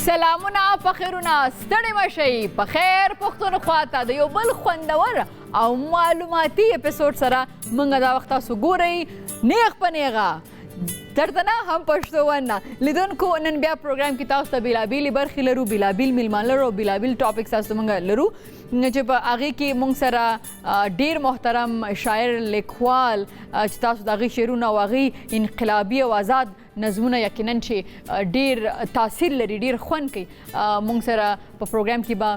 سلامونه پخیرونه ستړي مشئ په خیر پښتون خواته د یو بل خوندور او معلوماتي اپیسوډ سره موږ دا وخت تاسو ګورئ نیغ په نیغه دردنه هم پښتو ونه لیدونکو نن بیا پروګرام کې تاسو ته بېلابېلې برخې لرو بېلابېل میلمانه لرو او بېلابېل ټاپکس تاسو موږ لرو چې په هغې کې موږ سره ډېر محترم شاعر لیکوال چې تاسو د هغې شعرونه او هغې انقلابي او آزاد نظمونه یقینا چې ډېر تاثیر لري ډېر خوند کوي موږ سره په پروګرام کې به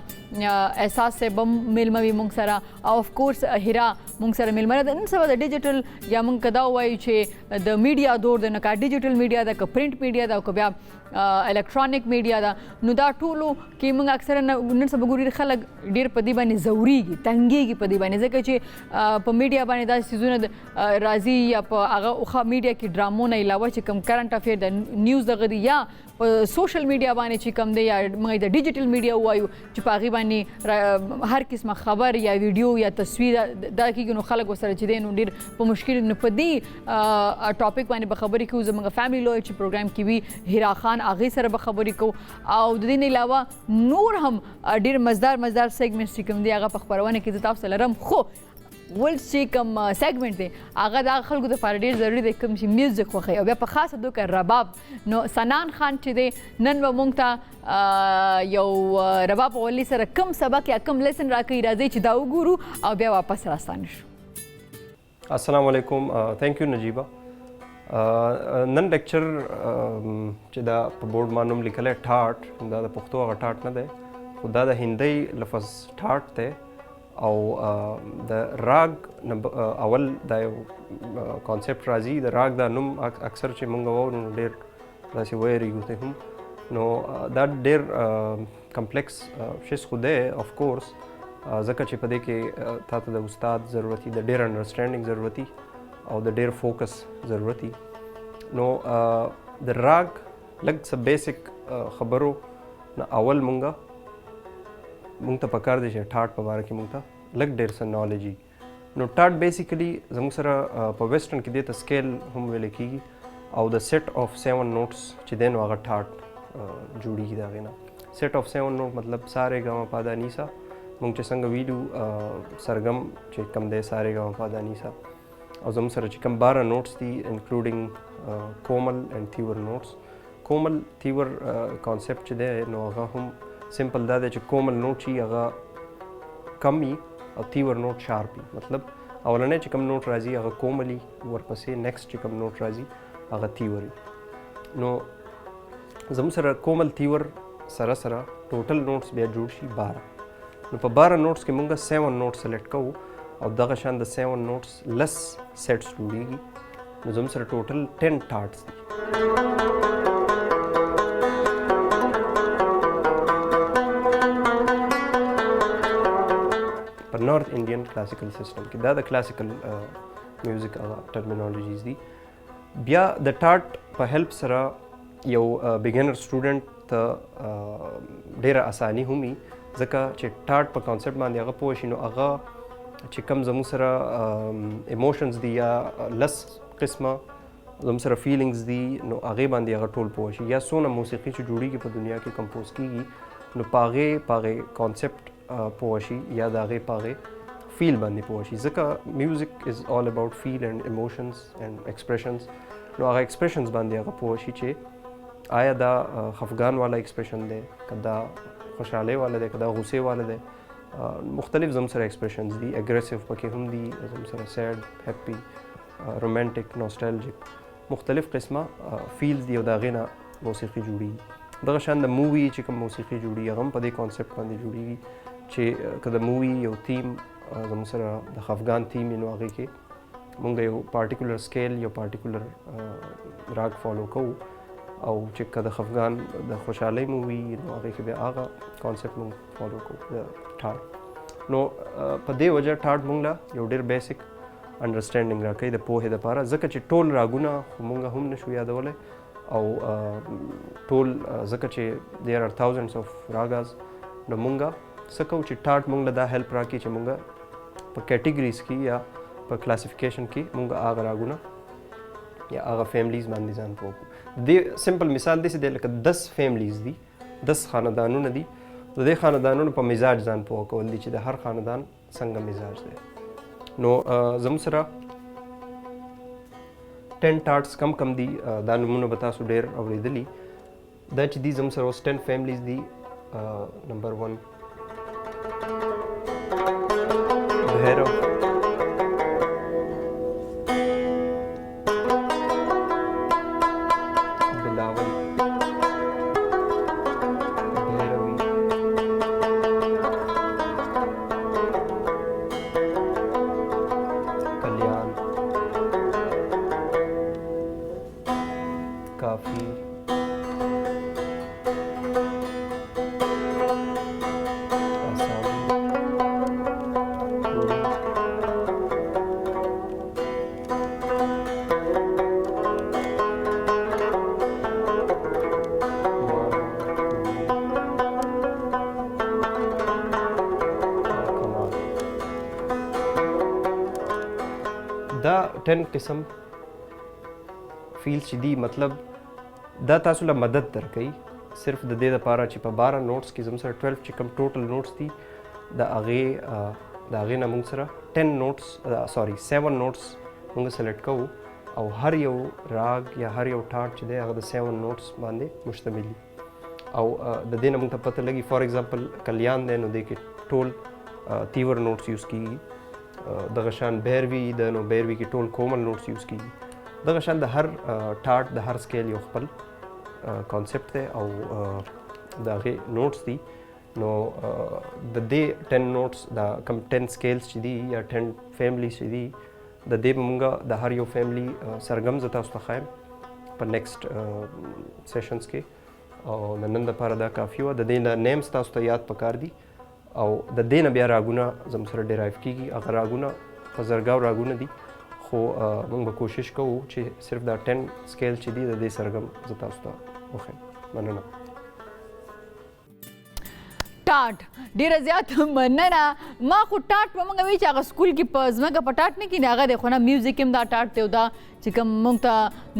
احساس صاحب هم میلمه وي موږ سره او افکورس هیرا موږ سره میلمه ده نن سبا د ډیجیټل یا موږ که دا ووایو چې د میډیا دور دی نو که ډیجیټل میډیا ده که پرنټ میډیا ده او که بیا الکترونیک میډیا ده نو دا ټولو کې موږ اکثره نن سبا ګوري خلک ډېر په دې باندې ځورېږي تنګېږي په دې باندې ځکه چې په میډیا باندې داسې څیزونه راځي یا په هغه اوخه میډیا کې ډرامو نه علاوه چې کوم کرنټ افیر د نیوز دغه دی یا په سوشل میډیا باندې چې کوم دی یا موږ د ډیجیټل میډیا ووایو چې په هغې باندې هر قسمه خبر یا ویډیو یا تصویر دا کېږي نو خلک ورسره چې دی نو ډېر په مشکل نو په دې ټاپک باندې به خبرې کوو زموږ فیملی لویر چې پروګرام کې وي هیرا خان هغې سره به خبرې کوو او د دې نه علاوه نور هم ډېر مزدار سیګمنټس چې کوم دی هغه په خپرونه کې زه تاسو لرم خو ول چې کوم سیګمنټ دی هغه د خلکو دپاره ډېر ضروري دی کوم چې میوزیک خوښوي او بیا په خاصه توګه رباب نو سنان خان چې دی نن به موږ ته یو رباب غولي سره کوم سبق یا کوم لیسن راکوي راځئ چې دا وګورو او بیا واپس راستانه شو السلام علیکم تھینک یو نجیبه نن لیکچر چې دا په بورډ ما نوم لیکلی ټاټ دا د پښتو هغه ټاټ نه دی خو دا د هندۍ لفظ ټاټ دی او د راګ اول دا یو کانسیپټ راځي د راګ دا نوم اکثر چې مونږ واورو نو ډېر داسې ویریږو ته هم نو دا ډېر کمپلیکس شیز خو دی اف کورس ځکه چې په دې کې تا ته د استاد ضرورتي د ډېر انډرسټینډینګ ضرورتي او د ډېر فوکس ضرورتي نو د راګ لږ څه بیسک خبرو نه اول مونږ ته پکار دی چې ټاټ په باره کې مونږ ته لږ ډېر څه نالج وي نو ټاټ بیسیکلي زموږ سره په ویسټرن کې دې ته سکیل هم ویلی کېږي او د سیټ اف 7 نوټس چې دی نو هغه ټاټ جوړېږي د هغې نه سیټ اف 7 نوټ مطلب سارے ګاما پادا نیسا مونږ چې څنګه ویلو سرګم چې کم دی سارے ګاما پادا نیسا او زموږ سره چې کوم 12 نوټس دي انکلوډینګ کومل اینڈ تھیور نوټس کومل تھیور کانسیپټ چې دی نو هغه هم سمپل دا دی چې کومل نوټ شي هغه کم وي او تھیور نوټ شارپ وي مطلب اولنی چې کوم نوټ راځي هغه کومل وي ورپسې نیکسټ چې کوم نوټ راځي هغه تھیور وي نو زموږ سره کومل تھیور سره سره ټوټل نوټس بیا جوړ شي 12 نو په 12 نوټس کې مونږ 7 نوټس سلیکټ کوو او دغه شان د 7 نوټس لس سیټس جوړېږي نو زموږ سره ټوټل 10 ټاټس دي په نارت انډین کلاسیکل سسټم کې دا د کلاسیکل میوزیک هغه ټرمینالوجیز دي بیا د ټاټ په هیلپ سره یو بګینر سټوډنټ ته ډېره اساني هم وي ځکه چې ټاټ په کانسیپټ باندې هغه پوه شي نو هغه چې کوم زموږ سره ایموشنز دي یا لس قسمه زموږ سره فیلینګز دي نو هغې باندې هغه ټول پوه شي یا څونه موسیقي چې جوړېږي په دنیا کې کمپوز کېږي نو په هغې کانسیپټ پوه شي یا د هغې په هغې فیل باندې پوه شي ځکه میوزیک از آل اباؤٹ فیل اینڈ ایموشنز اینڈ ایکسپریشنز نو هغه ایکسپریشنز باندې هغه پوه شي چې آیا دا خفګان والا ایکسپریشن دی که دا خوشحالۍ والا دی که دا غصې والا دی مختلف زموږ سره ایکسپریشنز دي اګریسیو پکې هم دي زموږ سره سیډ هیپي رومانټک نوسټالجک مختلف قسمه فیلز دي او د هغې نه موسیقي جوړېږي دغه شان د مووي چې کوم موسیقي جوړېږي هغه هم په دې کانسیپټ باندې جوړېږي چې که د مووي یو تیم زموږ سره د خفګان تیم وي نو هغې کې مونږ یو پارټیکولر سکیل یو پارټیکولر راګ فالو کوو او چې که د خفګان د خوشحالۍ مووي نو هغې کې بیا هغه کانسیپټ مونږ فالو کوو د ټاټ نو په دې وجه ټاټ مونږ له یو ډېر بیسک انډرسټینډینګ راکوي د پوهې دپاره ځکه چې ټول راګونه خو مونږ هم نشو یادولی او ټول ځکه چې دیر آر thousands of راګاز نو مونږ څه کوو چې ټاټ مونږ له دا هیلپ راکوي چې مونږ په کیټیګریز کې یا په کلاسیفیکیشن کې مونږ هغه راګونه یا هغه فیملیز باندې ځان پوه کړو د سمپل مثال داسې دی لکه 10 فیملیز دي 10 خاندانونه دي. د دې خاندانونو په مزاج ځان پوه کول دي چې د هر خاندان څنګه مزاج دی. نو زموږ سره 10 ټارټس کم دي. دا نومونه به تاسو ډېر اورېدلي. دا چې دي زموږ سره اوس 10 فیملیز دي. نمبر 1 بهیرو، بلاول، بهیروي، کلیان، کافی، دا 10 قسم فیلز چې دي مطلب دا تاسو له مدد درکوي صرف د دې لپاره چې په 12 نوټس کې زموږ سره 12 چې کوم ټوټل نوټس دي د هغې نه موږ سره 7 نوټس موږ سلیکټ کوو او هر یو راګ یا هر یو ټاټ چې دی هغه د 7 نوټس باندې مشتمل دي او د دې نه موږ ته پته لګي. فار ایگزامپل کلیان دی نو دې کې ټول تیور نوټس یوز کیږي. دغه شان بهیروي د نو بهیروي کې ټول کومل نوټس یوز کیږي. دغه شان د هر ټاټ د هر سکیل یو خپل کانسیپټ دی او د هغې نوټس دي. نو د دې 10 نوټس دا کم 10 سکیلز چې دي یا 10 فیملیز چې دي د دې به مونږ د هر یو فیملی سرګم زه تاسو ته ښایم په نیکسټ سیشنز کې او د نن دپاره دا کافي وه. د دې نه نیمز تاسو ته یاد پکار دي او د دې نه بیا راګونه زموږ سره ډیرایو کېږي. هغه راګونه په زرګاو راګونه دي خو موږ به کوشش کوو چې صرف دا 10 سکیل چې دي د دې سرګم زه تاسو ته وښیم. مننه. ټاټ ډیره زیات مننه. ما خو ټاټ به موږ وایي چې هغه سکول کې په ځمکه په ټاټ نه کښېني هغه دی خو نه میوزیک هم دا ټاټ دی او دا چې کوم موږ ته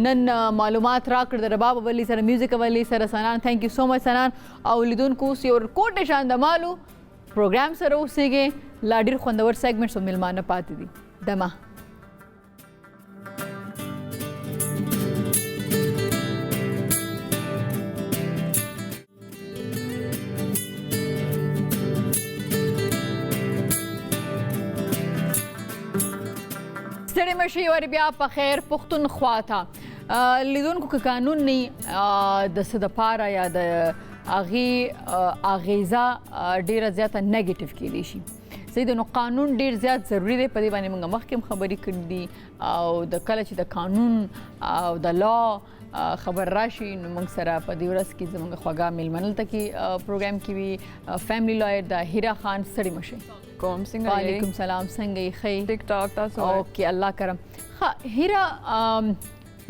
نن معلومات راکړه د رباب ولي سره میوزیک ولي سره سنان تھینک یو سو مچ سنان او لیدونکو یو کوټې شان د مالو پروګرام سره اوسېږئ. لا ډېر خوندور سیګمنټس او میلمانه پاتې دي. دمه ستړي مه شئ ور بیا په خیر پښتونخوا ته لیدونکو که قانون نه د څه دپاره یا د هغې اغیزه ډیره زیاته نیګیټیو کیدی شي. صحیح ده. نو قانون ډیر زیات ضروری دی. په دې باندې موږ مخکې هم خبرې کړې دي او د کله چې د قانون او د لا خبر راشي نو موږ سره په دې ورځ کې زموږ خوږه میلمنه دلته کې پروګرام کې وي فیملی لایر د هیرا خان. ستړي مه شئ. وعلیکم سلام. څنګه یې؟ ښه ټیک ټاک. تاسو اوکې الله کرم. ښه هیرا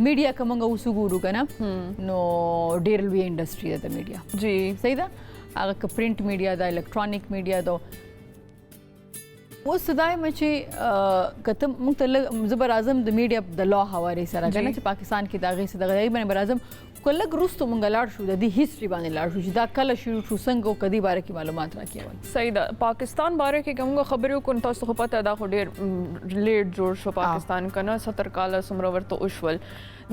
میډیا که موږ اوس وګورو که نه نو ډېر لوی انډسټري ده د میډیا. جی صحیح ده. هغه که پرنټ میډیا ده الکترونیک میډیا ده. اوس دا یم چې که ته موږ ته لږ زه به راځم د میډیا د لا حوالې سره که نه چې پاکستان کې د هغې څه دغه دی باندې به راځم که لږ وروستو موږ لاړ شو د دې هسټري باندې لاړ شو چې دا کله شروع شو څنګه او که دې باره کې معلومات راکړي. صحیح ده. پاکستان باره کې که موږ خبرې وکړو تاسو خو پته دا خو ډېر لیټ جوړ شو پاکستان که نه 70 کاله څومره ورته وشول.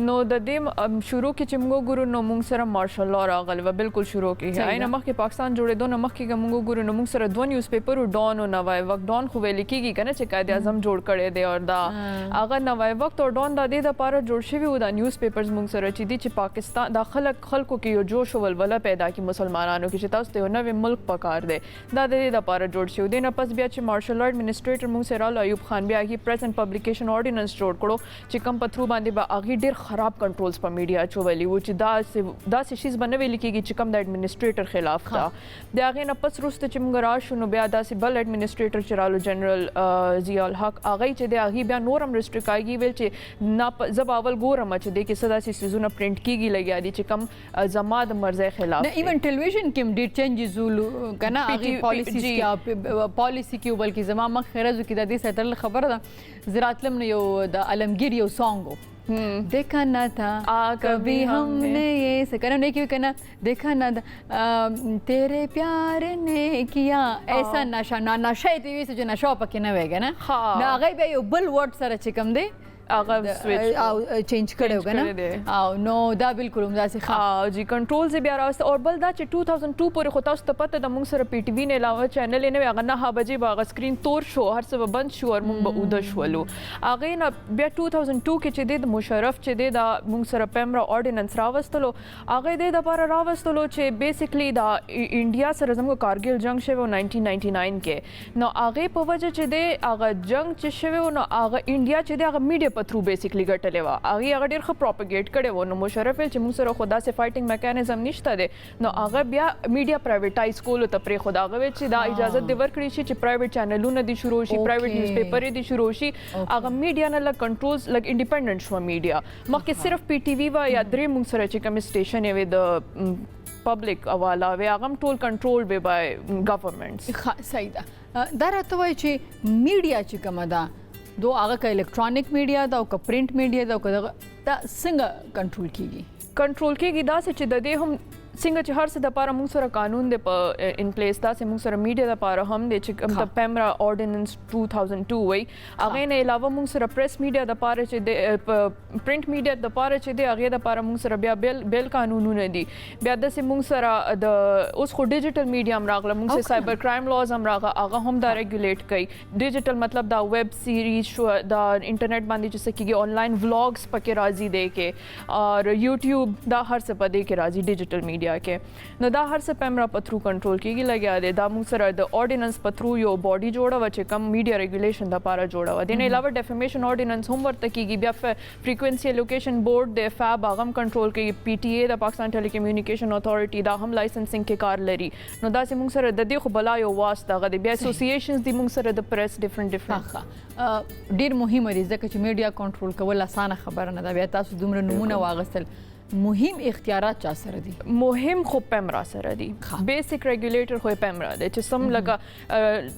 نو د دې شروع کې چې موږ ګورو نو موږ سره مارشل لا راغلی وه بالکل شروع کې. هغې نه مخکې پاکستان جوړېدو نه مخکې که موږ ګورو نو موږ سره 2 نیوز پیپر ډان او نوای وخت. ډان خو ویل کېږي که نه چې قائد اعظم جوړ کړی دی او دا هغه نوای وخت او ډان د دې دپاره جوړ شوي وو دا نیوز پیپرز موږ سره چې دي چې پاکستان دا خلکو کې یو جوش او ولوله پیدا کړي مسلمانانو کې چې تاسو ته یو نوی ملک پکار دی. دا د دې دپاره جوړ شوی. دې نه پس بیا چې مارشل لا ایډمنسټریټر موږ سره راغلو ایوب خان بیا هغې پریس اینډ پبلیکیشن آرډیننس جوړ کړو چې کوم په تھرو باندې به هغې ډېر خراب کنټرولز په میډیا اچولي وو چې داسې شیز به نه ویل کېږي چې کوم د ایډمنسټریټر خلاف ده. د هغې نه پس وروسته چې موږ راشو نو بیا داسې بل ایډمنسټریټر چې رالو جنرال ضیاء الحق هغه چې دی هغې بیا نور هم ریسټریکټ کېږي ویل چې نه زه به اول ګورم چې دې کې څه داسې څیزونه پرنټ کېږي لګیا دي چې کوم زما د مرضۍ خلاف نه. ایون ټلویزیون کې هم ډېر چینجز ولو که نه هغې پالیسیز کې بلکې زما مخکې ورځو کې د دې سره تړل خبره ده زه راتلم نو یو د علمګیر یو سانګ و देखा ना था कभी हमने ये सकना नहीं क्यों कहना देखा ना तेरे प्यार ने किया ऐसा नशा ना नशा टीवी से जो नशा पके ना वेगा ना ना गई बे यो बल वर्ड सर अच्छे कम दे आगा स्विच चेंज करे होगा ना आओ नो दा बिल्कुल उमदा से जी कंट्रोल से भी रास्त और बल दा 2002 पूरे खुता उस तपत द मुंग सर पीटीवी ने लावा चैनल ने अगर ना हा बजे बागा स्क्रीन तोर शो हर सब बंद शो और मुंग उदश वलो आगे ना बे 2002 के चेदे द मुशर्रफ चेदे दा मुंग सर पेमरा ऑर्डिनेंस रावस्तलो आगे दे द पारा रावस्तलो चे बेसिकली दा इंडिया सर जम को कारगिल जंग शे वो 1999 के न आगे पवज चेदे आगा जंग चे शे वो न आगा इंडिया चेदे आगा मीडिया थ्रू बेसिकली गटले वा आगे अगर डेर ख प्रोपेगेट करे वो न मुशर्रफ चे मुंग सर खुदा से फाइटिंग मैकेनिज्म निश्ता दे न आगे बिया मीडिया प्राइवेटाइज कोलो तपरे खुदा आगे चे दा इजाजत दे वर्क रीची चे प्राइवेट चैनल न दी शुरू होशी प्राइवेट न्यूज़पेपर दी शुरू होशी आगे मीडिया न लग कंट्रोल्स लग इंडिपेंडेंट शो मीडिया मके सिर्फ पीटीवी वा या द्रे मुंग सर चे कम स्टेशन है विद पब्लिक अवाला वे आगम toll control way by governments सही दा दर तो चे मीडिया चे कमदा दो आगा का इलेक्ट्रॉनिक मीडिया दा का प्रिंट मीडिया दा सिंग कंट्रोल की दा से च दे हम सिंग च हर से द पारा मुंग सर कानून दे इन प्लेस दा से मुंग सर मीडिया दा पारा हम दे च द पेमरा ऑर्डिनेंस 2002 वई आगे ने अलावा मुंग सर प्रेस मीडिया दा पारा च दे प्रिंट मीडिया दा पारा च दे आगे दा पारा मुंग सर बिया बेल कानून ने दी बिया द से मुंग सर द उस को डिजिटल मीडिया हम रागला मुंग से साइबर क्राइम लॉज हम रागा आगा हम दा रेगुलेट कई डिजिटल मतलब दा वेब सीरीज शो दा इंटरनेट बांधी जैसे कि ऑनलाइन व्लॉग्स पके राजी दे के और यूट्यूब दा हर से पदे के राजी डिजिटल मीडिया के न दा हर से पेमरा पथरू कंट्रोल की लगे दे दा मुंग सर द ऑर्डिनेंस पथरू यो बॉडी जोड़ा वचे कम मीडिया रेगुलेशन दा पारा जोड़ा वा देने अलावा डेफेमेशन ऑर्डिनेंस होमवर्क तक की बिया फ्रीक्वेंसी एलोकेशन बोर्ड दे फैब आगम कंट्रोल के पीटीए दा पाकिस्तान टेलीकम्युनिकेशन अथॉरिटी दा हम लाइसेंसिंग के कार लरी न दा से मुंग सर द देखो बला यो वास्ता गदे बिया एसोसिएशंस दी मुंग sir the press different deer मुहिम मरीज द मीडिया कंट्रोल कवला आसान खबर न दा बिया तासु दुमर नमूना वागस्तल मुहिम इख्तियारात चा सर दी मुहिम खो PEMRA sir the basic regulator हो पेमरा दे सम लगा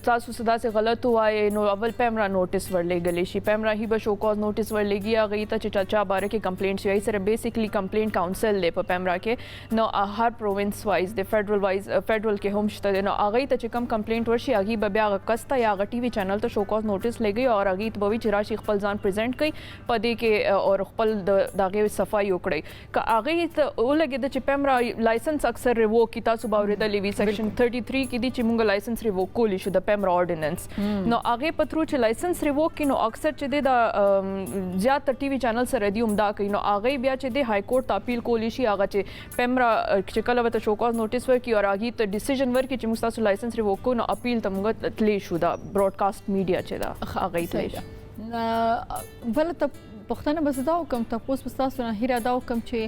तासु सदा से गलत हुआ है नो अवल पेमरा नोटिस वर ले गलेशी पेमरा ही बशो कॉज नोटिस वर ले गया गई ता चाचा बारे के कंप्लेंट्स यही सर बेसिकली कंप्लेंट काउंसिल ले पेमरा के नो हर प्रोविंस वाइज दे फेडरल के होम शत नो आगई ता कम कंप्लेंट वर्षी आगी बब्या कस्ता या टीवी चैनल तो शो कॉज नोटिस ले गई और आगी तो बवी चिराशी खपलजान प्रेजेंट कई पदे के और खपल दागे सफाई उकड़ई आगे तो वो लगे द पेमरा लाइसेंस अक्सर रिवोक की तासु बावरे द लेवी सेक्शन 33 की दी चिमुंगा लाइसेंस रिवोक को लिशु द पेमरा ऑर्डिनेंस नो आगे पथरू च लाइसेंस रिवोक की नो अक्सर च दे द ज्यादा टीवी चैनल से रेडी उमदा की नो आगे बिया च दे हाई कोर्ट अपील को लिशी आगा च पेमरा च कलवत शो कॉज नोटिस वर की और आगे तो डिसीजन वर की च मुस्तासु लाइसेंस रिवोक को नो अपील तमुंगा लेशु द ब्रॉडकास्ट मीडिया च द आगे तलेश भले तब पख्ताना बस दाओ कम तपोस बस्तासु हिरा दाओ कम चे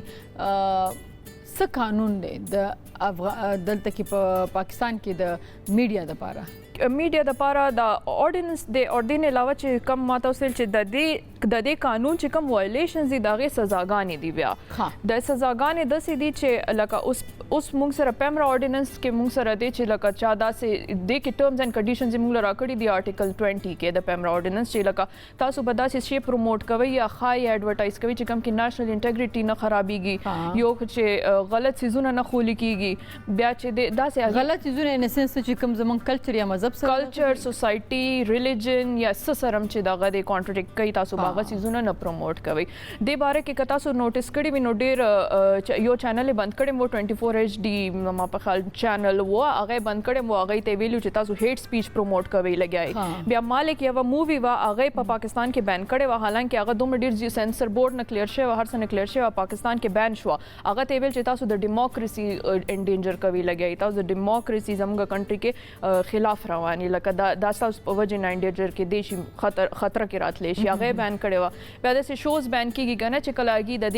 स कानून दे दलता की पाकिस्तान की द मीडिया द पारा मीडिया द पारा द ऑर्डिनेंस दे और दिन अलावा चे कम माता उसल चे ददे कानून चे कम वायलेशंस दी दागे सजागानी दी व्या द सजागानी दसी दी चे लका उस मुंग सर पेमरा ऑर्डिनेंस के मुंग सर दे चे लका चादा से दे के टर्म्स एंड कंडीशंस जे मुंग राकड़ी दी आर्टिकल 20 के द पेमरा ऑर्डिनेंस चे लका तासु बदा से शे प्रमोट कवई या खाई एडवर्टाइज कवई चे कम की नेशनल इंटीग्रिटी न खराबीगी यो चे गलत चीजों न खोली कीगी ब्या चे दे दा से गलत चीजों ने सेंस चे कम जमन कल्चर या कल्चर सोसाइटी रिलीजन या ससरम चे दागा दे कॉन्ट्रडिक्ट कई तासु बागा चीजों न प्रमोट कवई दे बारे के कतासु नोटिस कड़ी भी नो डेर यो चैनल बंद कड़े वो 24 HD मा पखाल चैनल वो आगे बंद कड़े वो आगे ते वैल्यू चे तासु हेट स्पीच प्रमोट कवई लगे बिया मालिक या मूवी वा आगे पाकिस्तान के बैन कड़े वा हालांकि आगे दो मिडिर जी सेंसर बोर्ड न क्लियर शे हर सन क्लियर शे पाकिस्तान के बैन शो आगे ते वेल चे तासु द डेमोक्रेसी एंडेंजर कवई लगे तासु द डेमोक्रेसी जमगा कंट्री के खिलाफ रवानी लका दास्ता वजह एंडेंजर के देशी खतरा के रात लेशी आगे बैन करे वा पैदा से शोज बैन की गई गना चिकलागी द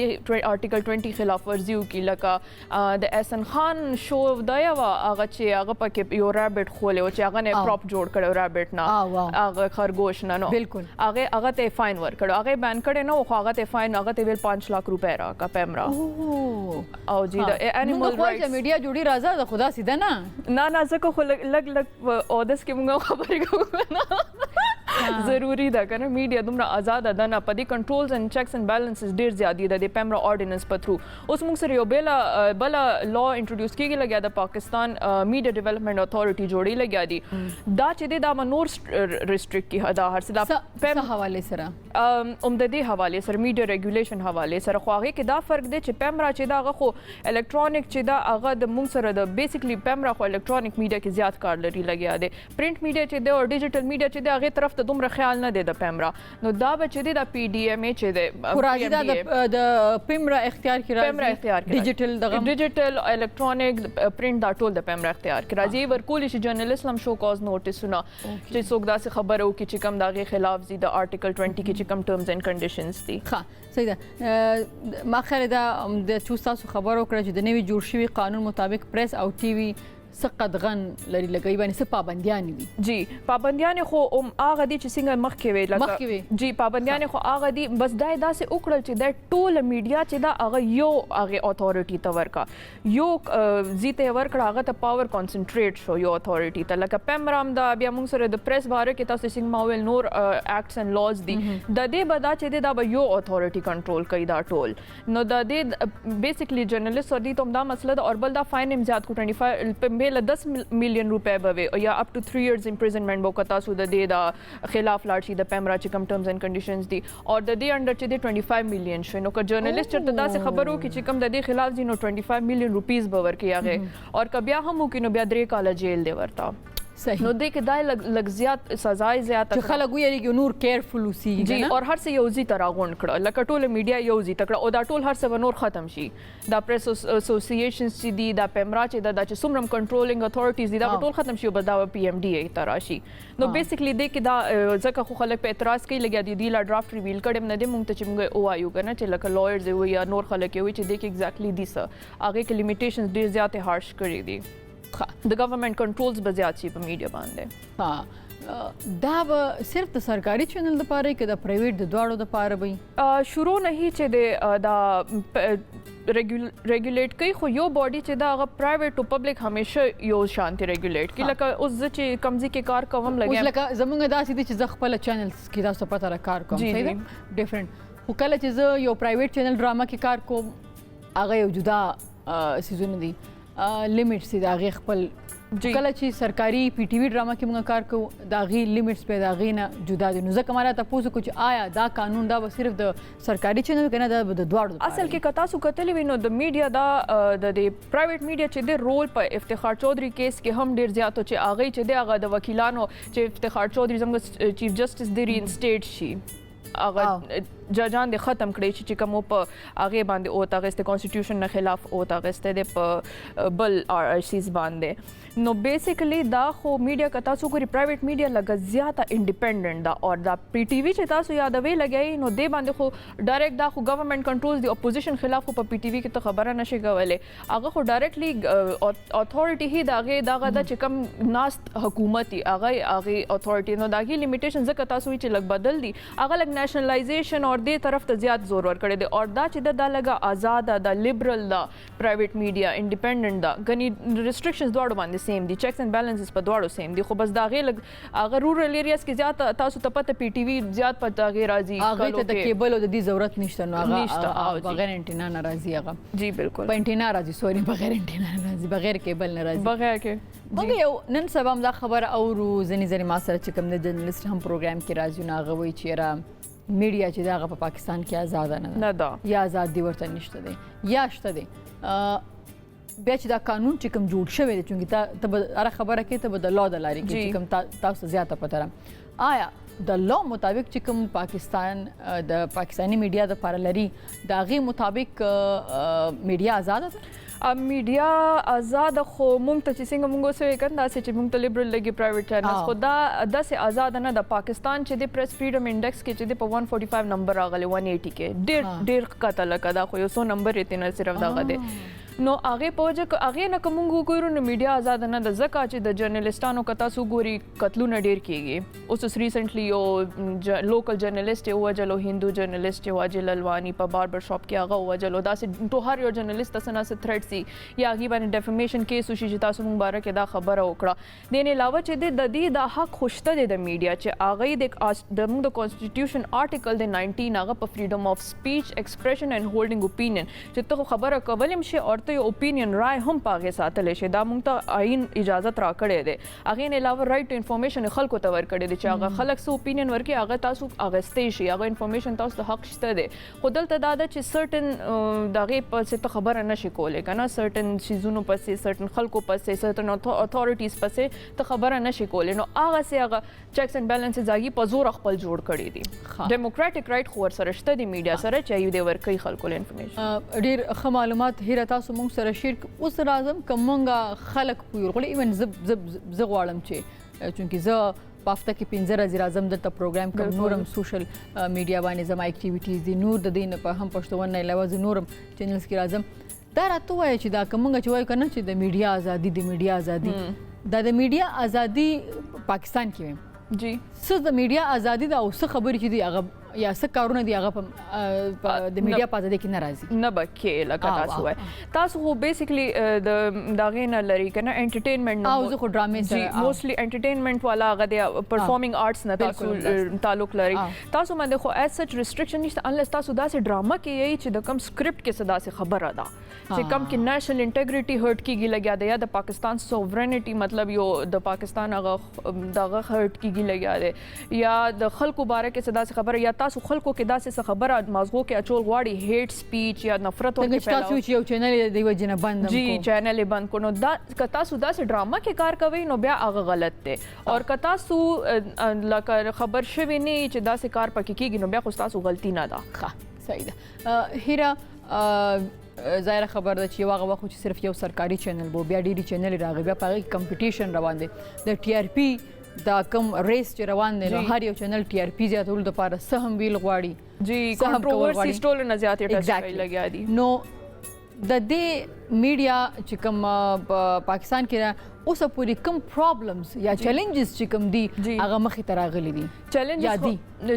आर्टिकल 20 खिलाफ वर्जी की लका द एहसन खान शो दया वा आगे चे आगे पके यो रैबिट खोले वो चे आगे ने प्रॉप जोड़ करे रैबिट ना आगे खरगोश ना नो बिल्कुल आगे ते फाइन वर्क करे आगे बैन करे ना वो आगे ते फाइन आगे ते वेल 5 लाख रुपए रा का पेमरा ओ जी द एनिमल राइट्स मीडिया जुड़ी राजा द खुदा सीधा ना ना जको लग ओदस के मुंगा खबर को ना ضروری ده کنه میډیا دومره آزاد ده نه په دې کنټرولز اند چیکس اند بیلانسز ډیر زیات دي د پیمرا اورډیننس په تھرو اوس موږ سره یو بل لا انټروډیوس کیږي لګیا د پاکستان میډیا ډیولپمنٹ اتھارټي جوړی لګیا دي دا چې دا نور ریسټریکټ کی دا هر څه دا په حواله سره د دې حواله سره میډیا ریګولیشن حواله سره خو هغه کې دا فرق دی چې پیمرا چې دا خو الکترونیک چې دا هغه د موږ سره د بیسیکلی پیمرا خو الکترونیک میډیا کې زیات کار لري لګیا دی پرینټ میډیا چې دی او ډیجیټل میډیا چې دی هغه طرف ته دومره خیال نه دی د پیمرا نو دا به چې دی د پی ډی ایم ای چې دی راځي دا د پیمرا اختیار کې راځي پیمرا اختیار کې ډیجیټل الکترونیک پرینټ دا ټول د پیمرا اختیار کې راځي ورکول شي جرنالیست هم شو کاز نوټیسونه چې څوک داسې خبره وکړي چې کوم دغه خلاف زی د آرټیکل 20 کې چې کوم ټرمز اینڈ کنډیشنز دي ښه صحیح ده ما خیال دا د تاسو خبرو کړ چې د نوي جوړ شوی قانون مطابق پریس او ټي وي څه قدغن لري لګي باندې څه پابندیان دي جی پابندیان خو هغه دي چې څنګه مخکې وي لکه جی پابندیان خو هغه دي بس دا داسې وکړل چې د ټول میډیا چې دا هغه یو هغه اتھارټي ته ورکا یو زیته ورکړه هغه ته پاور کنسنټریټ شو یو اتھارټي ته لکه پیمرام دا بیا موږ سره د پریس باره کې تاسو څنګه ماویل نور اکټس اند لاز دي د دې بدا چې دا به یو اتھارټي کنټرول کوي دا ټول نو د دې بیسیکلی جرنالیست ور دي ته دا مسله د اور بل دا فاین هم زیات کو 25 له 10 ملین روپے به یا اپ ټو 3 ایئرز امپریزنمنٹ بو کتا سو د دې دا خلاف لاړ شي د پیمرا چې کوم ټرمز اینڈ کنډیشنز دي او د دې انډر چې د 25 ملین شو نو که جرنالیست چرته داسې خبرو کې چې کوم د دې خلاف دي نو 25 ملین روپیز به ورکړي هغه او کبیا هم کې نو بیا 3 کال جیل دی ورته صحیح نو دې کې دا لګ زیات سزای زیات چې خلک ویریږي نور کیرفل وسی جی او هر څه یوزي تر غونډ کړه لکه ټول میډیا یوزي تکړه او دا ټول هر څه نور ختم شي دا پریس اسوسییشنز چې دي دا پیمرا چې دا چې څومره کنټرولینګ اتھارټیز دي دا ټول ختم شي او دا پی ایم ډی ای تراشي نو بیسیکلی دې کې دا ځکه خو خلک په اعتراض کوي لګیا دي لا ډرافټ ریویل کړم نه دي مونږ ته چې مونږ او وایو کنه چې لکه لایرز وي یا نور خلک وي چې دې کې ایگزیکټلی دي څه هغه کې لیمیټیشنز ډیر زیات هارش کړی دي د گورنمنٹ کنټرولز به زیات شي په میډیا باندې دا به صرف د سرکاري چینل لپاره کې د پرایویټ د دواړو لپاره وي شروع نه هی چې دا ریګولیټ کوي خو یو باډي چې دا هغه پرایویټ او پبلک همیشه یو شانتي ریګولیټ کی لکه اوس چې کمزې کې کار کوم لګي لکه زمونږ داسې دي چې ز خپل چینلز کې تاسو پته را کار کوم صحیح ده ډیفرنٹ خو کله چې زه یو پرایویټ چینل ډراما کې کار کوم هغه یو جدا سیزون دي لیمټس دي هغه خپل کله چې سرکاري پی ټی وی ډراما کې موږ کار کوو دا غي لیمټس په دا غي نه جدا دي نو ځکه مالا تاسو کو چې آیا دا قانون دا صرف د سرکاري چینل کنه دا د دواړو اصل کې کتا سو کتلې وینو د میډیا دا د پرایویټ میډیا چې د رول په افتخار چودھری کیس کې هم ډیر زیات چې اغه چې د هغه د وکیلانو چې افتخار چودھری زموږ چیف جسټس دی ری انسټیټ شي هغه ججان د ختم کړی چې کوم په هغه باندې او تاغه است کانسټیټیوشن نه خلاف او تاغه است د بل آر سیز باندې نو بیسیکلی دا خو میډیا کتا سو کوي پرایویټ میډیا لګ زیاته انډیپندنٹ دا او دا پی ټی وی چې تاسو یادوي لګای نو د باندې خو ډایرکټ دا خو گورنمنٹ کنټرولز دی اپوزیشن خلاف په پی ټی وی کې ته خبره نشي کولای هغه خو ډایرکټلی اتھارټي هی داغه د چې کوم ناست حکومتي هغه اتھارټي نو داغه لیمیټیشن ځکه تاسو چې لګ بدل دي هغه لګ نیشنلایزیشن اور دې طرف ته زیات زور ورکړي دي او دا چې دا لګه آزاد دا لیبرل دا پرایویټ میډیا انډیپندنٹ دا غني ریسټریکشنز دواړو باندې سیم دي چیکس اینڈ بیلانسز په دواړو سیم دي خو بس دا غي لګ هغه رورل ایریاز کې زیات تاسو ته پته پی ټی وی زیات پته غیر راځي هغه ته د کیبل او د دې ضرورت نشته نو هغه بغیر انټینا ناراضي هغه جی بالکل په انټینا راځي سوري بغیر انټینا ناراضي بغیر کیبل ناراضي بغیر کې موږ یو نن سبا هم دا خبر اورو ځنی ما سره چې کوم د جرنالیست هم پروګرام کې راځي نو هغه وایي چې میډیا چې دا په پاکستان کې آزاد نه ده یا آزاد دی ورته نشته دی یا شته دی بیا چې دا قانون چې کوم جوړ شوی دی چې ته هر خبره کې ته د لا د لاري کې چې کوم تاسو زیاته پته آیا د لا مطابق چې کوم پاکستان د پاکستاني میډیا د لپاره لري دا غي مطابق میډیا آزاد ده میډیا آزاد خو مونږ ته چې څنګه مونږ اوسه کنده چې مونږ ته لیبرل لګي پرایویټ چینلز خو دا داسې آزاد نه د پاکستان چې د پریس فریډم انډیکس کې چې د 145 نمبر راغلی 180 کې ډیر کته لکه دا خو یو څو نمبر یې نه صرف دا غده نو هغه پوجا هغه نه کوم ګورو نو میډیا آزاد نه د زکه چې د جرنالستانو کتا سو ګوري قتلونه ډیر کیږي اوس ریسنټلی یو لوکل جرنالست یو وجلو هندو جرنالست یو واجل الوانی په باربر شاپ کې هغه وجلو داسې ټو هر یو جرنالست سره سره تھریټ سي یا هغه باندې ډیفیمیشن کیس وشي چې تاسو مبارک دا خبره وکړه دین علاوه چې د دې د حق خوشته د میډیا چې هغه د موږ د کانسټیټیوشن آرټیکل د 19 هغه په فریډم اف سپیچ ایکسپریشن اینڈ هولډینګ اوپینین چې ته خبره کولم شي او ته اوپینین رائے هم پاغه ساتل شي دا موږ ته آئین اجازه را کړې ده هغه نه علاوه رائټ ټو انفارمیشن خلکو ته ور کړې ده چې هغه خلک سو اوپینین ورکي هغه تاسو هغه ستې شي هغه انفارمیشن تاسو ته حق شته ده خو دلته دا ده چې سرټن دغه په څه خبره نشي کولای کنه سرټن شیزونو پسې سرټن خلکو پسې سرټن اتھارټیز پسې ته خبره نشي کولای نو هغه سي هغه چیکس اینڈ بیلنسز هغه په زور خپل جوړ کړی دي ډیموکراټک رائټ خو ور سره شته د میډیا سره چې یو دی ورکي خلکو له انفارمیشن ډیر ښه معلومات هیر تاسو موږ سره شیر اوس راځم کومه خلک پویر غوړي ایون زه غواړم چې چونکی زه په هفته کې 15 ورځې راځم دلته پروګرام کوم نورم سوشل میډیا باندې زما اکټیویټیز دي نور د دې نه په هم پښتو نه علاوه زه نورم چینلز کې راځم دا راته وایي چې دا کومه چې وایي کنه چې د میډیا ازادي د میډیا ازادي دا د میډیا ازادي پاکستان کې جی څه د میډیا ازادي دا او څه خبرې چې دی هغه یا څه کارونه دی هغه په د میډیا په ازادي کې ناراضي نه بکې لکه تاسو وای تاسو خو بیسیکلی د داغه نه لري کنه انټرټینمنټ نه او زه خو ډرامې سره موستلی انټرټینمنټ والا هغه د پرفارمینګ آرټس نه تاسو تعلق لري تاسو باندې خو ایز سچ ریسټریکشن نشته انلیس تاسو داسې ډراما کې یی چې د کم سکرپټ کې صدا سے خبره ده چې کم کې نېشنل انټیګریټي هرټ کیږي لګیا دی یا د پاکستان سوورنټی مطلب یو د پاکستان هغه دغه هرټ کیږي لګیا دی یا د خلکو باره کې صدا سے خبره یا تاسو خلکو کې داسې خبره مازغو کې اچول غواړي هیټ سپیچ یا نفرت ورته پیدا تاسو چې یو چینل دی وجنه بند جی چینل بند کو نو دا کتا سو داسې ډراما کې کار کوي نو بیا هغه غلط دی او کتا سو لکه خبر شوی نه چې داسې کار پکې کیږي نو بیا خو تاسو غلطی نه ده ښه صحیح ده هیرا ظاهر خبر ده چې یو هغه وخت چې صرف یو سرکاري چینل بو بیا ډیری چینل راغی بیا په کمپټیشن روان دي د ټي آر پی دا کم ریس چې روان دی نو هر یو چینل ټي آر پی زیاتول د پاره سهم ویل غواړي جی کنټروورسي سټول نه زیاتې ټچ کوي لګیا دي نو د دې میډیا چې کوم پاکستان کې اوس پوری کوم پرابلمز یا چیلنجز چې کوم دي هغه مخې ته راغلي دي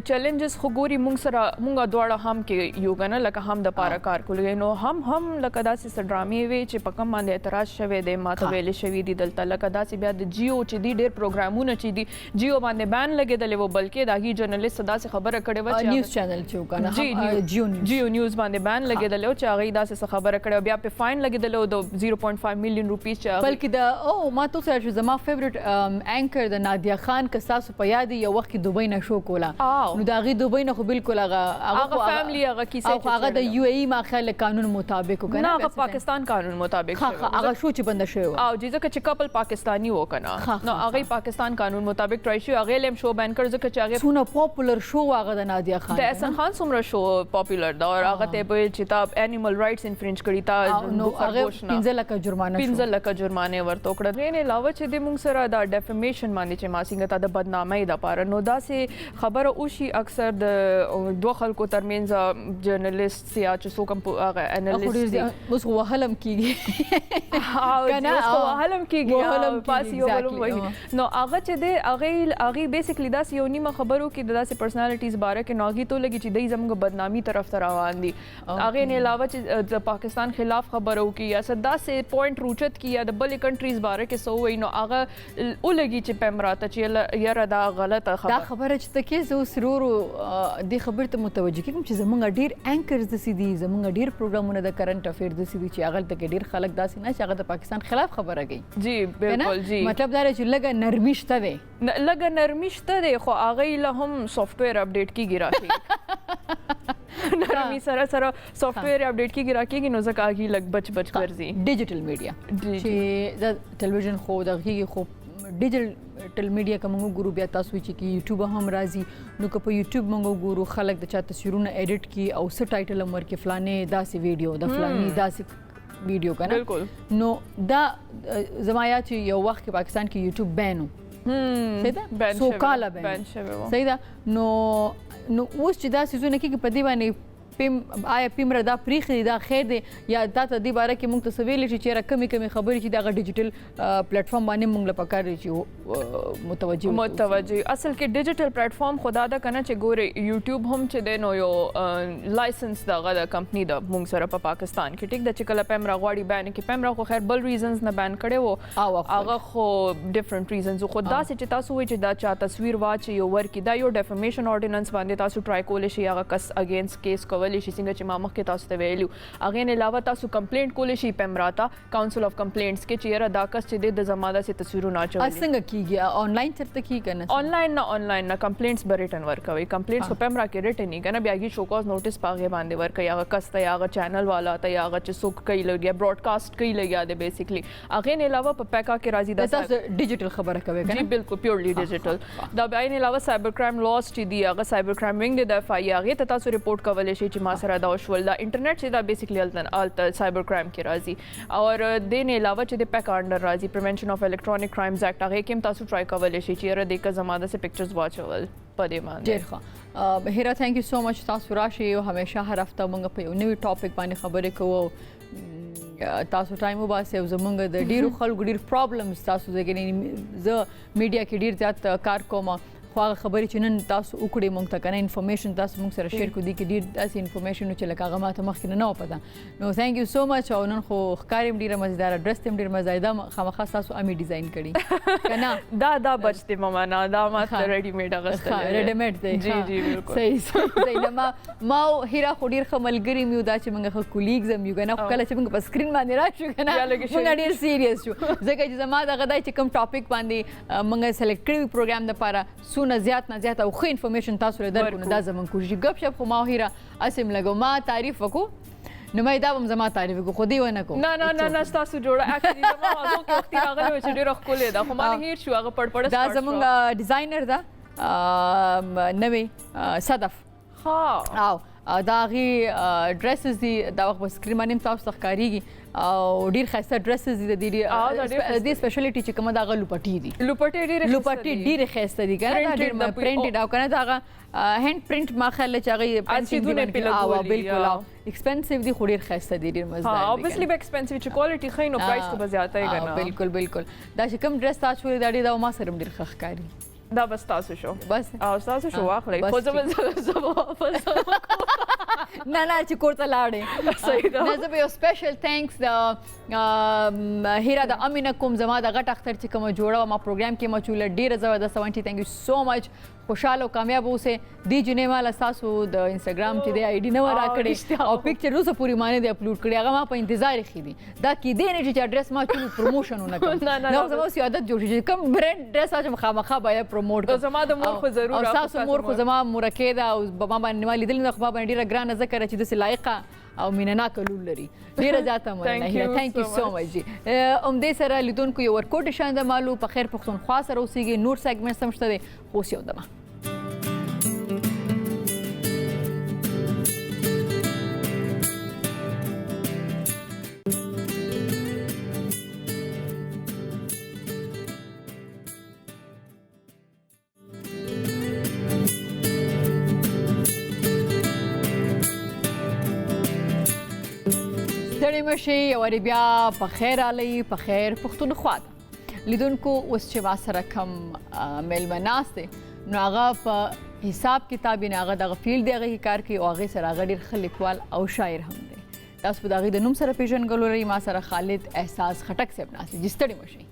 چیلنجز خو ګوري مونږ دواړه هم کې یو کنه لکه هم د پاره کار کولای نو هم لکه داسې سډرامي وي چې په کوم باندې اعتراض شوه دی ماته ویل شوی دی دلته لکه داسې بیا د جیو چې دی ډېر پروګرامونه چې دی جیو باندې بان لګیدل و بلکې داغي جرنالست داسې خبره کړې و چې نیوز چینل چې وکنه جیو نیوز باندې بان لګیدل او چې هغه داسې خبره کړې بیا په فاین لګیدل او د 0.5 میلیون روپیز چې بلکې د او ما تو سره زما فیوریټ انکر د نادیا خان که تاسو په یاد یو وخت کې دوبۍ نه شو کولا نو دا غي دوبۍ نه خو بالکل هغه فیملی هغه کیسه او هغه د یو ای ما خل قانون مطابق کنه نه هغه پاکستان قانون مطابق هغه شو چې بند شوی او ځکه چې کپل پاکستانی و کنه نو هغه پاکستان قانون مطابق ټرای شو هغه لم شو بان کړ ځکه چې هغه سونه پاپولر شو هغه د نادیا خان د احسان خان څومره شو پاپولر دا او هغه ته په چې تا انیمل رائټس انفرنج کړی تا نو هغه 15 لک جرمانه 15 لک جرمانه ورته کړل نه علاوه چې د موږ سره د ډیفیمیشن باندې چې ما څنګه تا د بدنامۍ د پاره نو دا سه خبره وشي اکثر د دوه خلکو ترمنځ جرنالست یا چې څوک هغه انالیست دي اوس وهلم کیږي کنه وهلم کیږي پاس یو ولوي نو هغه چې د هغه بیسیکلی دا یو نیمه خبرو کې د داسې پرسنالټیز باره کې ناګي ته لګي چې د زموږ بدنامي طرف ته روان دي هغه نه علاوه چې د پاکستان خلاف خبرو کې یا صدا سه پوینټ روچت کی یا د بل کنټریز باره کې سو وي نو هغه ولګي چې پمراته چې یاره دا غلطه خبره دا خبره چې تکي زو سرورو د خبرته متوجه کوم چې زمونږ ډیر انکرز د سیدي زمونږ ډیر پروګرامونه د کرنٹ افیر د سیدي چې هغه ته ډیر خلک داسې نه چې هغه د پاکستان خلاف خبره کوي جی بالکل جی مطلب دا چې لګه نرمیشته دی لګه نرمیشته دی خو هغه له هم سافټویر اپډیټ کیږي راځي نرمي سره سافټویر اپډیټ کیږي راکېږي نو ځکه هغه لګ بچ ګرځي ډیجیټل میډیا چې د ټلویزیون خو دغه خو ډیجیټل میډیا کوم ګورو بیا تاسو چې یوټیوب هم راځي نو که په یوټیوب موږ ګورو خلک د چا تصویرونه ایډیټ کی او څه ټایټل هم ورکې فلانې داسې ویډیو د فلانې داسې ویډیو کنه بالکل نو دا زما یا چې یو وخت کې پاکستان کې یوټیوب بین صحیح ده سو کاله بین صحیح ده نو اوس چې دا سيزونه کې په دی باندې آیا پیمره دا پریخي دا خیر دی یا دا ته دې باره کې موږ ته څه ویلی شي چې کمې خبرې چې دغه ډیجیټل پلیټفارم باندې موږ له پکار دی چې متوجه اصل کې ډیجیټل پلیټفارم خدا دا کنه چې ګوره یوټیوب هم چې دی نو یو لایسنس دغه د کمپنی د موږ سره په پاکستان کې ټیک د چې کله پیمره غواړي بیان کې پیمره خو خیر بل ریزنز نه بیان کړي وو هغه خو ډیفرنٹ ریزنز خو دا چې تاسو وایي چې دا چا تصویر واچي یو ورکی دا یو ډیفامیشن اورډیننس باندې تاسو ټرای کولی شي هغه کس اگینست کیس کولی شي څنګه چې ما مخکې تاسو ته ویلو هغې نه علاوه تاسو کمپلینټ کولی شي پیمرا ته کاونسل اف کمپلینټس کې چې یاره دا کس چې دی د زما داسې تصویرونه اچولي څنګه کیږي آنلاین چېرته کیږي نه آنلاین نه کمپلینټس به ریټن ورکوي کمپلینټس په پیمرا کې ریټن یې که نه بیا هغې شوکاز نوټس په هغې باندې ورکوي هغه کس ته یا هغه چینل والا ته یا هغه چې څوک کوي لګیا براډکاسټ کوي لګیا دی بیسیکلی هغې نه علاوه په پیکا کې راځي دا تاسو ډیجیټل خبره کوي جی بالکل پیورلی ډیجیټل دا بیا نه علاوه سایبر کرائم لاس چې دی هغه سایبر کرائم وینګ د اف آی هغې ته تاسو رپورټ کولی شئ چې ما سره دا وشول دا انټرنیټ چې دا بیسیکلی هلته سایبر کرائم کې راځي اور دې نه علاوه چې د پیکا انډر راځي پریونشن اف الکترونیک کرایمز ایکټ هغې کې هم تاسو ټرای کولی شئ چې یاره دې که زما داسې پکچرز واچول په دې باندې ډېر ښه هیرا تھینک یو سو مچ تاسو راشئ او همیشه هر هفته موږ په یو نوي ټاپک باندې خبرې کوو تاسو ټایم وباسئ او زموږ د ډېرو خلکو ډېر پرابلمز تاسو زه میډیا کې ډېر زیات کار کوم خو هغه خبرې چې نن تاسو وکړې موږ ته که نه انفارمیشن تاسو موږ سره شیر کړو دي کې ډېر داسې انفارمیشن و چې لکه هغه ما ته مخکې نه وه پته نو تھینک یو سو مچ او نن خو ښکار یم ډېره مزیداره ډرس ته هم ډېر مزه دا خامخا ستاسو امي ډیزاین کړي که نه دا بچ دی ممانا دا ما ته ریډي میډ اغوستلی ریډیمیډ دی جی جی بالکل صحیح ما او هیرا خو ډېر ښه ملګري مو دا چې موږ ښه کولیګز هم یو که نه خو کله چې موږ په سکرین باندې راشو که نه موږ ډېر سیریس شو ځکه چې زما دغه دی چې کوم ټاپک باندې موږ سلیکټ کړي وي پروګرام دپاره څونه زیات نه زیات او ښه انفارمیشن تاسو له درکړو دا زموږ کوشش ګپ شپ خو ما او هیرا اسیم لګو ما تعریف وکړو نو مې دا به هم زما تعریف وکړو خو دې ونه کړو نه ستاسو جوړه اکچولي زما موضوع کې وختي راغلی و چې ډېره ښکلې ده خو ما نه هیر شو هغه پړپړه دا زموږ ډیزاینر ده نوې صدف او دا هغې ډریسز دي دا وخت په سکرین باندې هم تاسو ته ښکارېږي او ډېر ښایسته ډریسز دي د دې سپیشلټي چې کومه د هغه لوپټې دي لوپټې ډېرې ښایسته دي که نه دا ډېر پرنټډ او که نه د هغه هینډ پرنټ ما خیال دی چې هغه بالکل ایکسپنسیو دي خو ډېر ښایسته دي ډېر مزدار دي اوبویسلی به ایکسپنسیو چې کوالټي ښه وي نو پرایس خو به زیاته یې که نه بالکل دا چې کوم ډریس تا اچولی دا ډېر دا ما سره هم ډېر ښه ښکاري دا بس تاسو شو بس او تاسو شو واخلئ خو زه نه چې کور ته لاړې صحیح ده نه زه به یو سپیشل تھینکس د هیرا د امینه کوم زما د غټ اختر چې کومه جوړه وه ما پروګرام کې ما چوله ډېره زبردسته وانټي تھینک یو سو مچ خوشحاله او کامیاب اوسئ دې جنې ما له ستاسو د انسټاګرام چې دی آی ډي نه وه راکړې او پکچر اوسه پورې ما نه دی اپلوډ کړی هغه ما په انتظار ایښي دي دا کیدی نه چې اډرس ما چولو پروموشن ونه کړم نو زما اوس یو عادت جوړ شي چې کوم برانډ ډرس اچوم خامخا باید پروموټ کړم زما د مور خو ضرور او ستاسو مور خو زما مورکې ده او ما باندې ما لیدلې ده خو ما باندې ډېره ګرانه ځکه چې داسې لایقه او مینهناکه لور لري ډېره زیاته مننه هیله تھینک یو سو مچ جي همدې سره لیدونکو یو ورکوټ شان د مالو په خیر پښتونخوا سره اوسېږي نور سیګمنټس هم شته دی خو اوس یو دمه ستړي مشئ یو وارې بیا په خیر راغلی په خیر پښتونخوا ته لیدونکو اوس چې ما سره کوم میلمه ناست دی نو هغه په حساب کتاب یې هغه دغه فیلډ دی هغه کې کار کوي او هغې سره هغه ډېر ښه لیکوال او شاعر هم دی تاسو په د هغې د نوم سره پېژنګلو لرئ ما سره خالد احساس خټک صاحب ناست دی جي ستړي مشئ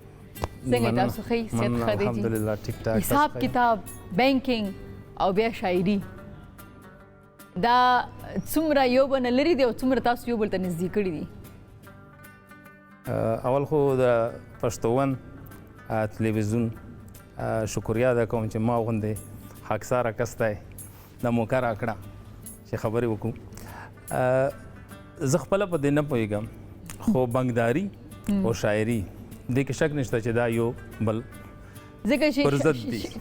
څنګه تاسو ښه صحت ښه دی الحمدلله ټیک ټاک حساب کتاب بینکینګ او بیا شاعري دا څومره یو بل نه لرې دی او څومره تاسو یو بل ته نږدې کړي دي اول خو د پښتون تلویزیون شکریا ده کوم چې ما غوندې خاکساره کس دی دا موقع راکړه چې خبرې وکړو زه خپله په دې نه پوهېږم خو بنګداري او شاعري دې کې شک نشته چې دا یو بل ځکه چې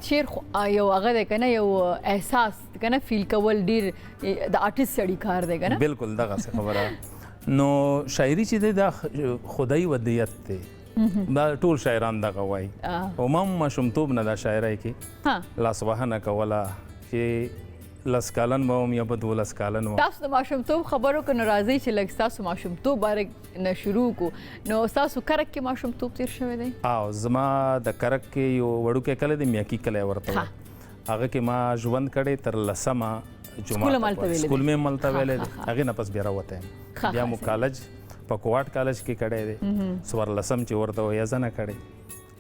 شعر خو یو هغه دی که نه یو احساس که نه فیل کول ډېر د آرټسټ سړي کار دی که نه بالکل دغسې خبره نو شاعري چې دی دا خدایي ودیت دی دا ټول شاعران دغه وایي او ما هم ماشومتوب نه دا شاعرۍ کې لاسوهنه کوله چې لس کالن به وم یا به 12 کالن وم. تاسو د ماشومتوب خبرو که نو راځئ چې لږ ستاسو ماشومتوب باره نه شروع کو نو ستاسو کرک کې ماشومتوب تیر شوی دی؟ او زما د کرک کې یو وړوکی کلی دی میاکي کلی ورته وایي. هغه کې ما ژوند کړی تر 10مه جماعت سکول مې ملته ویلی دی. هغې نه پس بیا راوتی یم. بیا مو کالج په کوواټ کالج کې کړی دی 14 چې ورته وایي زه نه کړی.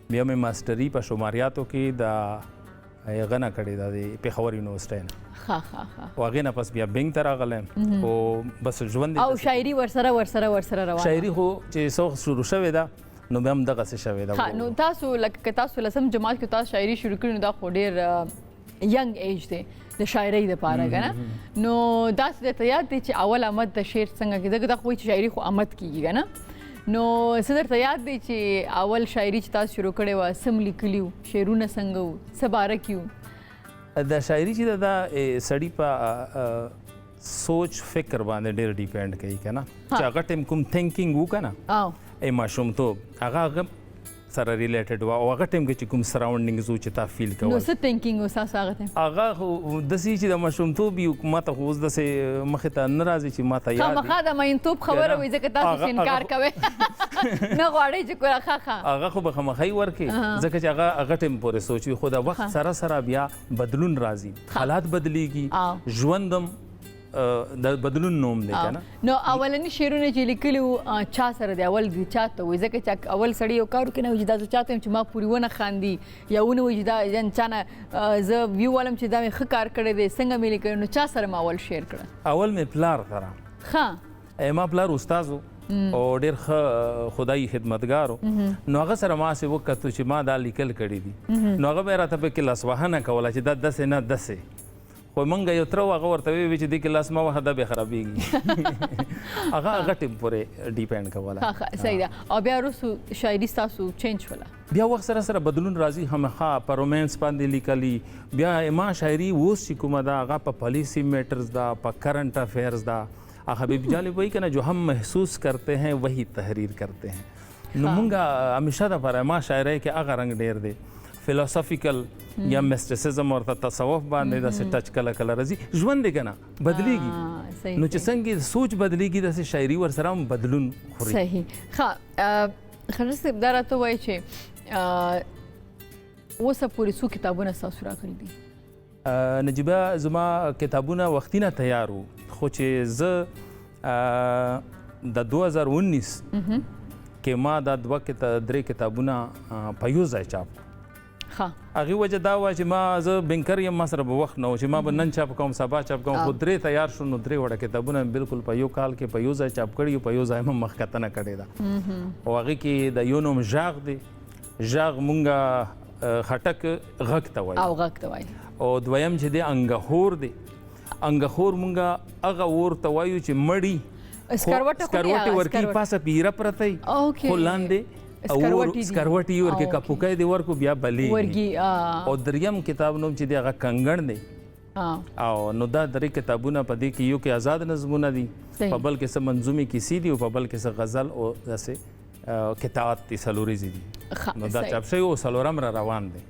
بیا مې ماسټري په شماریاتو کې د هغه نه کړې ده د پېښور یونیورسټۍ نه. او هغې نه پس بیا بینګ ته راغلی او بس ژوند او شاعري ورسره روانه؟ شاعري خو چې څه شروع شوې ده نو بیا هم دغسې شوې ده. نو تاسو لکه که تاسو 10م جماعت کې تاسو شاعري شروع کړې نو دا خو ډېر ینګ ایج دی د شاعرۍ دپاره که نه؟ نو داسې درته یاد دی چې اول آمد د شعر څنګه کېده؟ ځکه دا خو وایي چې شاعري خو آمد کېږي که نه؟ نو څه درته یاد دی چې اول شاعري چې تاسو شروع کړې وه څه م لیکلي وو؟ شعرونه څنګه وو؟ څه باره کې وو؟ د شاعري چې ده دا سړي په سوچ فکر باندې ډېر ډیپینډ کوي که نه؟ چې هغه ټایم کوم تھنکینګ وو که نه ماشومتوب هغه سره ریلیټډ وه او هغه ټایم کې چې کوم سراونډینګز وو چې تا فیل کول. نو څه تھنکینګ وو ستاسو هغه ټایم؟ هغه خو داسې چې د ماشومتوب یو ما ته خو اوس داسې مخې ته نه راځي چې ما ته یاد وي. خامخا د مینتوب خبره وي ځکه تاسو انکار کوئ نه غواړئ چې کوله ښه هغه خو به خامخا یې ورکړي ځکه چې هغه ټایم پورې سوچ وي. خو د وخت سره سره بیا بدلون راځي، حالات بدلیږي، ژوند هم د بدلون نوم دی که نه؟ نو اولني شعرونه چې لیکلي وو چا سره دی؟ اول دی چا ته وایي؟ ځکه چې اول سړی یو کار وکړي نه وایي چې دا زه چا ته یم چې ما پورې ونه خاندي یا ونه وایي چې دا چا نه زه ویو والم چې دا مې ښه کار کړی دی څنګه مې لیکلی. نو چا سره ما اول شعر کړه؟ اول مې پلار سره. ما پلار استاد و او ډېر ښه خدایي خدمتګار و. نو هغه سره ما هسې وکتو چې ما دا لیکل کړي دي. نو هغه به یې راته پکې لاسوهنه کوله چې دا داسې نه داسې. خو مونږ یو تره و هغه ورته ویل چې دې کې لاس مه وهه دا به خرابېږي. هغه ټیم پورې ډیپینډ کوله. صحیح ده. او بیا وروستو شاعري ستاسو چینج شوله؟ بیا وخت سره سره بدلون راځي. خامخا په رومانس باندې لیکلي. بیا ما شاعري اوس چې کومه ده هغه په پالیسی میټرز ده، په کرنٹ افیئرز ده. حبیب جالب وایي که نه جو ہم محسوس کرتے ہیں وہی تحریر کرتے ہیں. نو مونږ همیشه دپاره ما شاعرۍ کې هغه رنګ ډېر دی فلسفیکل یا میسټیسزم ورته تصوف باندې داسې ټچ کله کله راځي. ژوند دی که نه بدلیږي نو چې څنګه سوچ بدلیږي داسې شاعري ورسره هم بدلون خوري. صحیح. ښه خضر صاحب دا راته وایي چې اوسه پورې څو کتابونه ستاسو راغلي دي؟ نجیبه زما کتابونه وختي نه تیار وو خو چې زه د 2019 کې ما دا 2-3 کتابونه په یو ځای چاپ. هغې وجه دا وه چې ما زه بینکر یم، ما سره به وخت نه و چې ما به نن چاپ کوم سبا چاپ کوم. خو 3 تیار شو نو 3 وړه کتابونه بالکل په یو کال کې په یو ځای چاپ کړي، په یو ځای هم مخکتنه کړې ده. او هغې کې د یو نوم ژغ دی. ژغ مونږه خټک غږ ته وایي او غږ ته وایي. او دویم چې دی انګهور دی. انګهور مونږه هغه اور ته وایو چې مړي سکروټې ورکي پاسه پیره پرته وي خو لاندې سکروټي ورکې کپوکی دی ورکو بیا بلیږي. او دریم کتاب نوم چې دی هغه کنګڼ دی. او نو دا 3 کتابونه په دې کې یو کې آزاد نظمونه دي، په بل کې څه منظومې کیسې دي او په بل کې څه غزل او داسې قطعات دي څلوریزې دي. نو دا چاپ شوی او څلورم را روان دی.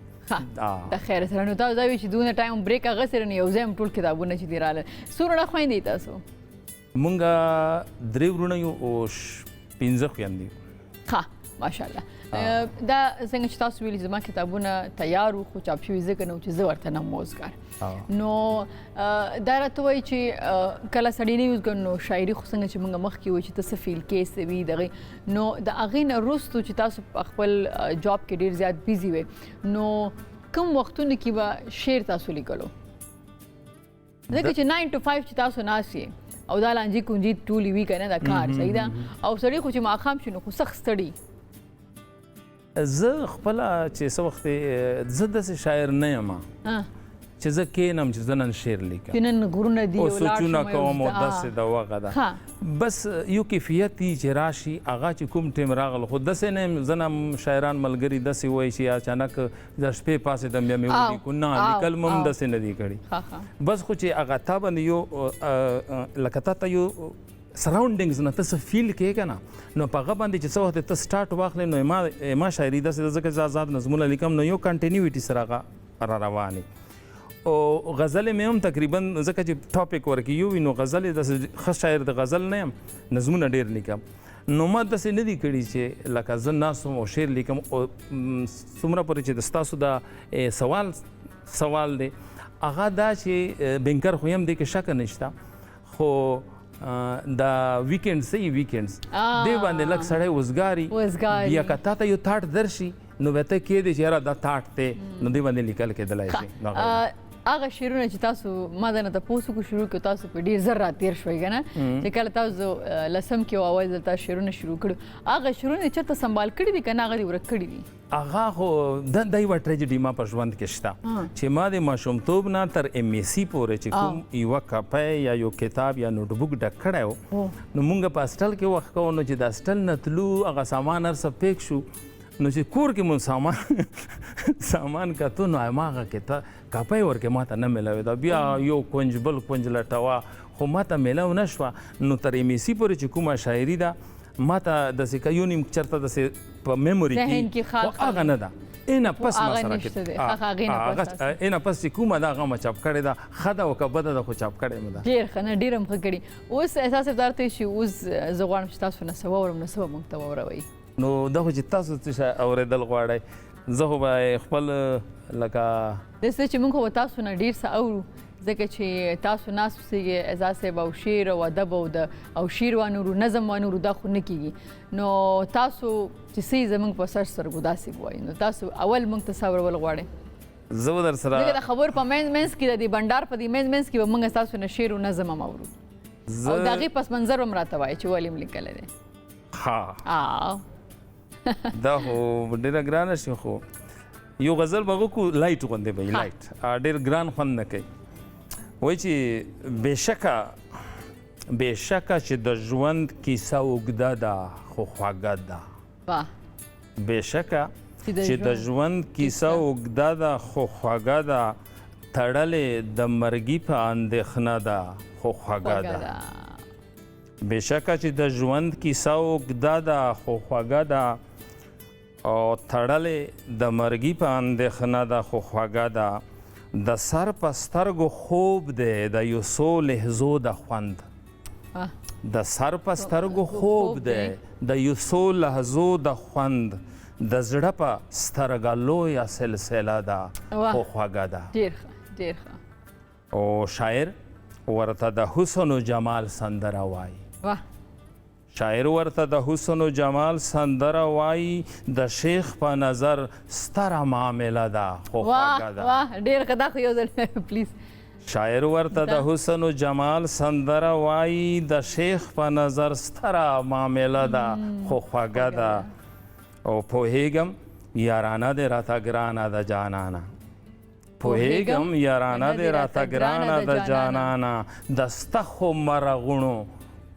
د خیر سره. نو تاسو دا وایي چې دونه ټایم بریک هغه سره نه یو ځای هم ټول کتابونه چې دي راغلل. څو وروڼه خویندې تاسو؟ مونږ 3 وروڼه یو او 15 خویندې یو. ښه ماشاءالله. دا څنګه چې تاسو ویلي زما کتابونه تیار وو خو چاپ شوي ځکه نه و چې زه ورته نه موزګار. نو دا راته وایي چې کله سړی نه یوزګر نو شاعري خو څنګه چې موږ مخکې وایي چې ته څه فیل کې څه وي دغې نو د هغې نه وروستو چې تاسو په خپل جاب کې ډېر زیات بیزي وئ نو کوم وختونو کې به شعر تاسو لیکلو؟ ځکه چې 9 to 5 چې تاسو ناست یې او دا لانجې کونجې ټولې وي که نه دا کار صحیح ده او سړی خو چې ماښام شي نو خو سخت ستړي. زه خپله چې څه وخت زه داسې شاعر نه یم چې زه کینم چې زه نن شعر لیکم چې نن غرونه دي او سوچونه کوم او داسې د وغه ده. بس یو کیفیت دی چې راشي هغه چې کوم ټیم راغله خو داسې نه یم زه نه شاعران ملګري داسې وایي چې اچانک د شپې پاسېدم بیا مې ولیکو نه لیکل مې هم داسې نه دي کړي. بس خو چې هغه تا باندې یو لکه تا ته یو سراونډینګز نه ته څه فیل کې که نه نو په هغه باندې چې څه وخت ته سټارټ واخلې نو ما شاعري داسې ده ځکه زه آزاد نظمونه لیکم نو یو کنټینیوټي سره هغه را روانې او غزل مې هم تقریبا ځکه چې ټاپک ورکې یو نو غزل داسې ښه شاعر د غزل نه یم نظمونه ډېر لیکم نو ما داسې نه دي کړي چې لکه زه ناست وم او شعر لیکم او څومره پورې چې د ستاسو دا سوال دی هغه دا چې بینکر خو یم دی کې شک نشته خو دا ویکینډ صحیح ویکینډز دې باندې لږ سړی وزګاري بیا که تا ته یو تاټ درشي نو به ته کېدی چې یاره دا تاټ دی نو دې باندې لیکل کېدلی شي هغه شعرونه چې تاسو ما درنه تپوس وکړو شروع کړو تاسو په ډېر زر راتېر شوئ که نه چې کله تاسو لسم کې اول ځل تاسو شعرونه شروع کړو هغه شعرونه چېرته سنبال کړي دي که نه هغه دې ورک کړي دي هغه خو دا یوه ټریجډي ما په ژوند کې شته چې ما د ماشومتوب نه تر ایم ایس سی پورې چې کوم یوه کاپی یا یو کتاب یا نوټ بک ډک کړی و نو مونږ په هسټل کې وخت کوو نو چې د هسټل نه تلو هغه سامان هر څه پیک شو نو چې کور کې مون سامان کتو نو هماغه کې کاپی ورکې ما ته نه میلاوېده بیا یو کونج بل کونج لټوه خو ما ته میلاو نه شوه نو تر ایم ایس سی پورې چې کومه شاعري ده ما ته داسې که یو نیم چېرته داسې په میموري کې هغه نه ده اینا پس ما سره کې اینا پس چې کومه ده هغه ما چاپ کړې ده ښه ده او که بده ده خو چاپ کړې مې ده ډېر ښه نه ډېر هم ښه کړي اوس احساس افدار ته شي اوس زه غواړم چې تاسو نه څه واورم نو څه به موږ ته واوروئ نو دا خو چې تاسو څه اورېدل غواړئ زه خو به خپل لکه داسې چې موږ خو به تاسو نه ډېر څه اورو ځکه چې تاسو ناست اوسېږئ اعزاز صاحب او شعر او ادب او شعر وانورو نظم وانورو دا خو نه کېږي نو تاسو چې څه زموږ په سر سترګو داسې ووایي نو تاسو اول موږ ته څه اورول غواړئ زه به در سره ځکه د خبرو په منځ کې د دې بنډار په دې منځ کې به موږ ستاسو نه شعر او نظم هم اورو او د هغې پس منظر به م راته وایي چې ولې م لیکلی دی ها دا خو ډېره ګرانه شي خو یو غزل به وکړو لایټ غوندې به وي لایټ ډېر ګران خوند نه کوي وایي چې بېشکه چې د ژوند کیسه اوږده ده خو خوږه ده بېشکه چې د ژوند کیسه اوږده ده خو خوږه ده تړلې د مرګي په اندېښنه ده خو خوږه ده بېشکه چې د ژوند کیسه اوږده ده خو خوږه ده او تړلې د مرګي په اندېښنه ده خو خوږه ده د سر په سترګو خوب دی د یو څو لحظو د خوند د سر په سترګو خوب دی د یو څو لحظو د خوند د زړه په سترګه لویه سلسله ده خو خوږه ده ډېر ښه ډېر ښه او شاعر ورته د حسن و جمال سندره وایي شاعر ورته د حسن و جمال سندره وایي د شیخ په نظر ستره معامله ده خو خوږه ده ډېر ښه دا خو یو ځل پلیز شاعر ورته د حسن و جمال سندره وایي د شیخ په نظر ستره معامله ده خو خوږه ده او پوهیږم یارانه دې راته ګرانه ده جانانه پوهیږم یارانه دې راته ګرانه ده جانانه د ستخو مرغونو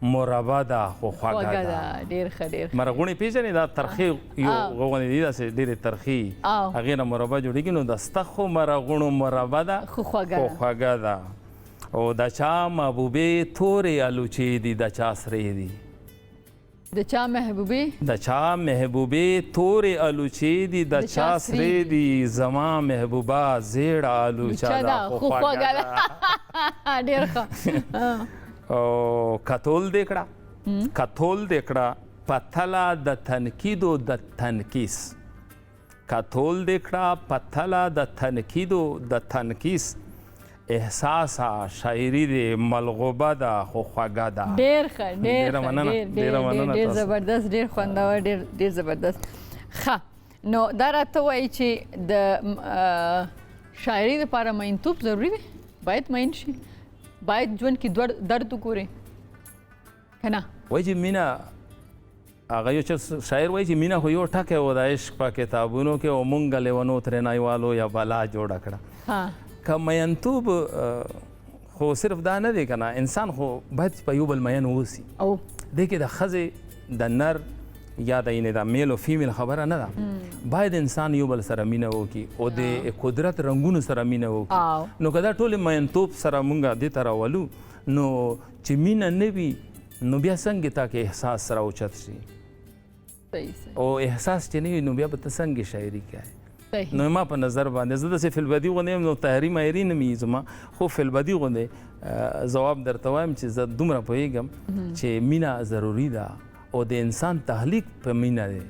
مربا ده خو خوږه ده ډېر ښه ډېر مرغونې پېژنې دا ترخې یو غوندې دي داسې ډېرې ترخې هغې نه مربا جوړېږي نو د ستخو مرغونو مربا ده خو خوږه ده او د چا محبوبې تورې الوچې دي د چا سرې دي د چا محبوبې د چا محبوبې تورې الوچې دي د چا سرې دي زما محبوبه زیړه الوچه ده خو خوږه ده ډېر ښه او کتول دې کړه پتله د تنقیدو د تنکیس کتول دې کړه پتله د تنقیدو د تنکیس احساسه شاعري دې ملغوبه ده خو خوږه ده ډېر ښه ډېر زبردست ډېر خوندور ډېر زبردست ښه نو دا راته وایي چې د شاعري دپاره مینتوب ضروري دی باید مین شي باید ژوند کې درد وګوري که نه وایي چې مینه هغه یو شاعر وایي چې مینه خو یو ټکی و د عشق په کتابونو کې او مونږ لیونو ترې نایوالو یا بلا جوړه کړه که مینتوب خو صرف دا نه دی که نه انسان خو باید په یو بل مین واوسي دې کې د ښځې د نر یا د یعنې د میل او فیمیل خبره نه ده باید انسان یو بل سره مینه وکړي او د قدرت رنګونو سره مینه وکړي نو که دا ټولې مینتوب سره مونږ دې ته راولو نو چې مینه نه وي نو بیا څنګه تا کې احساس سره اوچت شي او احساس چې نه وي نو بیا به ته څنګه شاعري کوې صحیح. نو ما په نظر باندې زه داسې فلبدي غوندې یم، نو طاهري ماهري نه مې زما، خو فلبدي غوندې ځواب درته وایم چې زه دومره پوهېږم چې مینه ضروري ده او د انسان تخلیق په مینه دی،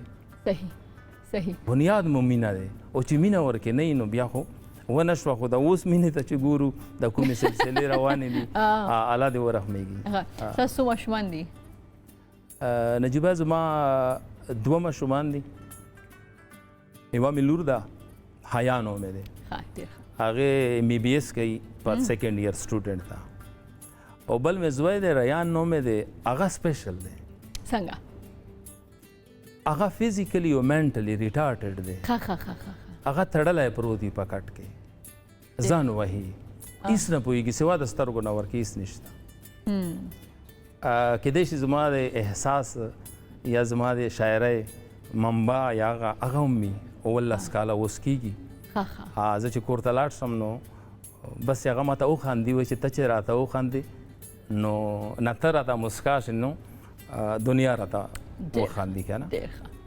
صحیح بنیاد مو مینه دی، او چې مینه ورکې نه وي نو بیا خو ونه شوه. خو د اوس مینې ته چې ګورو د کومې سلسلې روانې دي الله دې ورحمېږي. تاسو ماشومان دي؟ نجیبه زما 2 ماشومان دي، یوه مې لور ده حیا نوم یې دی، هغې MBBS کوي په 2nd year سټوډنټ ده، او بل مې زوی دی ریان نوم یې دی، هغه سپیشل دی. څنګه؟ هغه فزیکلی او مینټلی ریټارډډ دی، هغه تړلی پروت وي په کټ کې، ځان وهي، هېڅ نه پوهېږي سوا د سترګو نه ورکې هېڅ نشته. کیدای شي زما د احساس یا زما د شاعرۍ منبع یا هغه هم وي، 19 کاله اوس کېږي. زه چې کور ته لاړ شم نو بس هغه ماته وخاندي، وایي چې ته چې راته وخاندې نو نه ته راته مسکا شې نو دنیا راته وخاندي که نه.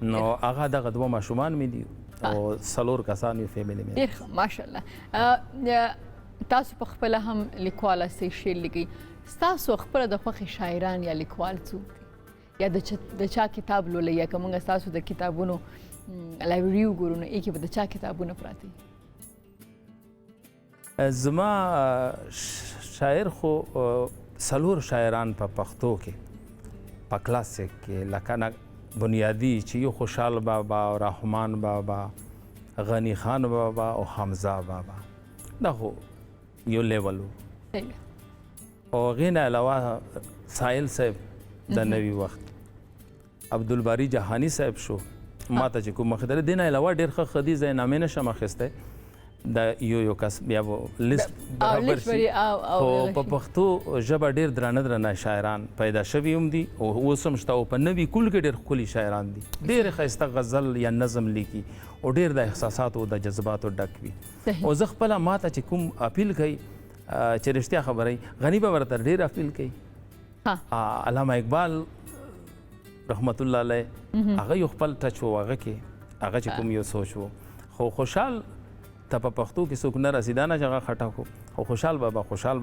نو هغه دغه 2 ماشومان مې دي او 4 کسان یو فیملی مې. ډېر ښه ماشاءالله. تاسو په خپله هم لیکواله سئ شعر لیکئ، ستاسو خپله د خوښې شاعران یا لیکوال څوک دي؟ یا د چا کتاب لولئ، یا که موږ ستاسو د کتابونو لایبرري وګورو نو هغې کې به د چا کتابونه پراته وي؟ زما شاعر خو 4 شاعران په پښتو کې په کلاسیک کې لکه بنیادی چې یو خوشحال بابا او رحمان بابا، غنی خان بابا او حمزه بابا، دا خو یو لیول و. او هغې نه علاوه سایل صاحب د نوي وخت، عبدالباری جهانی صاحب شو، ما ته چې کوم مخې دې نه علاوه ډېر ښه ښه دي، ځاینامې نشم اخیستی، د یو کس بیا به لیست برابر شي. خو په پښتو ژبه ډېر درانه شاعران پیدا شوي هم دي او اوس هم شته، او په نوي کول کې ډېر ښکلي شاعران دي، ډېر ښایسته غزل یا نظم لیکي او ډېر د احساساتو او د جذباتو ډک وي. او زه خپله ما ته چې کوم اپیل کوي چې رښتیا خبره غني به ورته ډېر اپیل کوي. علامه اقبال رحمت الله علیه هغه یو خپل ټچ و هغه کې، هغه چې کوم یو سوچ و. خو خوشحال ته په پښتو کې څوک نه رسېدانه چې هغه خټه کو، خو خوشحال